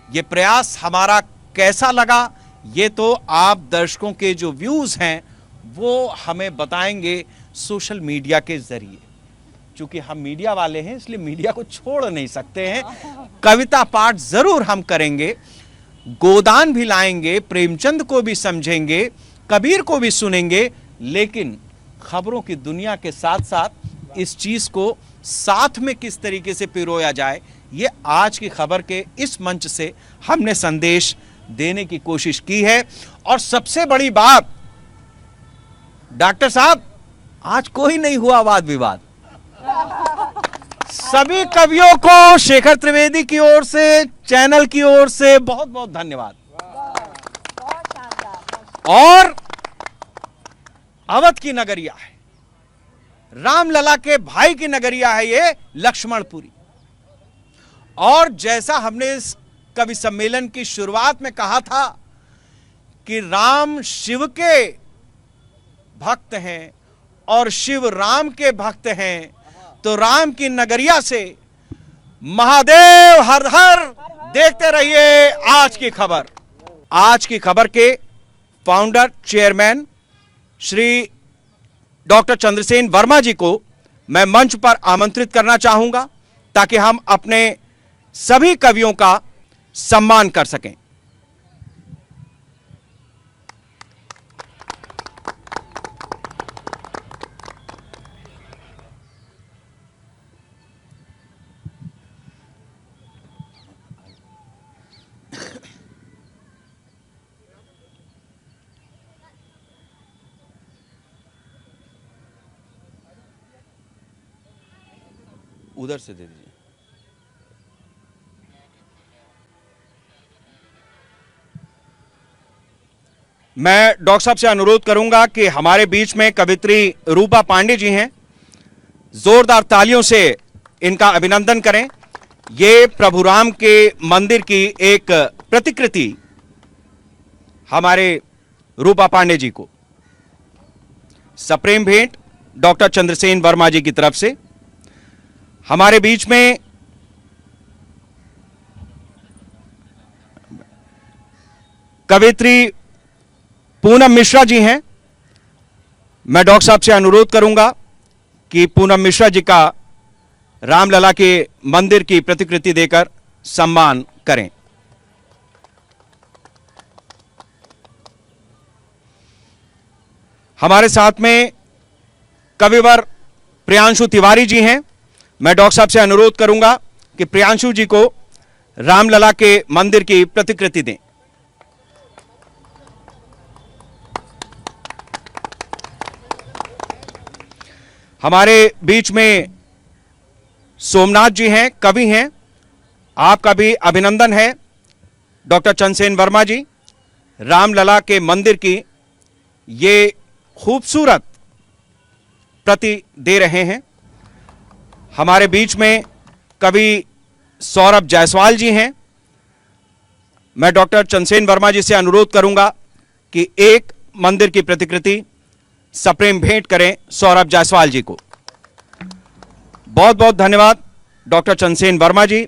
ये प्रयास हमारा कैसा लगा ये तो आप दर्शकों के जो व्यूज हैं वो हमें बताएंगे सोशल मीडिया के जरिए। चूंकि हम मीडिया वाले हैं इसलिए मीडिया को छोड़ नहीं सकते हैं। कविता पाठ जरूर हम करेंगे, गोदान भी लाएंगे, प्रेमचंद को भी समझेंगे, कबीर को भी सुनेंगे, लेकिन खबरों की दुनिया के साथ साथ इस चीज को साथ में किस तरीके से पिरोया जाए, ये आज की खबर के इस मंच से हमने संदेश देने की कोशिश की है। और सबसे बड़ी बात, डॉक्टर साहब आज कोई नहीं हुआ वाद विवाद। सभी कवियों को शेखर त्रिवेदी की ओर से, चैनल की ओर से बहुत बहुत धन्यवाद। और अवध की नगरिया है, रामलला के भाई की नगरिया है ये लक्ष्मणपुरी। और जैसा हमने इस कवि सम्मेलन की शुरुआत में कहा था कि राम शिव के भक्त हैं और शिव राम के भक्त हैं, तो राम की नगरिया से महादेव हर हर। देखते रहिए आज की खबर। आज की खबर के founder chairman Shri doctor Chandrasen Verma ji को मैं मंच पर आमंत्रित करना चाहूंगा ताकि हम अपने सभी कवियों का सम्मान कर सकें। उधर से दे दीजिए। मैं डॉक्टर साहब से अनुरोध करूंगा कि हमारे बीच में कवित्री रूपा पांडे जी हैं, जोरदार तालियों से इनका अभिनंदन करें। ये प्रभु राम के मंदिर की एक प्रतिकृति हमारे रूपा पांडे जी को सप्रेम भेंट डॉक्टर चंद्रसेन वर्मा जी की तरफ से। हमारे बीच में कवित्री पूनम मिश्रा जी हैं। मैं डॉक्टर साहब से अनुरोध करूंगा कि पूनम मिश्रा जी का रामलला के मंदिर की प्रतिकृति देकर सम्मान करें। हमारे साथ में कविवर प्रियांशु तिवारी जी हैं। मैं डॉक्टर साहब से अनुरोध करूंगा कि प्रियांशु जी को रामलला के मंदिर की प्रतिकृति दें। हमारे बीच में सोमनाथ जी हैं, कवि हैं, आपका भी अभिनंदन है डॉक्टर चंद्रसेन वर्मा जी। रामलला के मंदिर की ये खूबसूरत प्रति दे रहे हैं। हमारे बीच में कवि सौरभ जायसवाल जी हैं। मैं डॉक्टर चंद्रसेन वर्मा जी से अनुरोध करूंगा कि एक मंदिर की प्रतिकृति सप्रेम भेंट करें सौरभ जायसवाल जी को। बहुत बहुत धन्यवाद डॉक्टर चंद्रसेन वर्मा जी।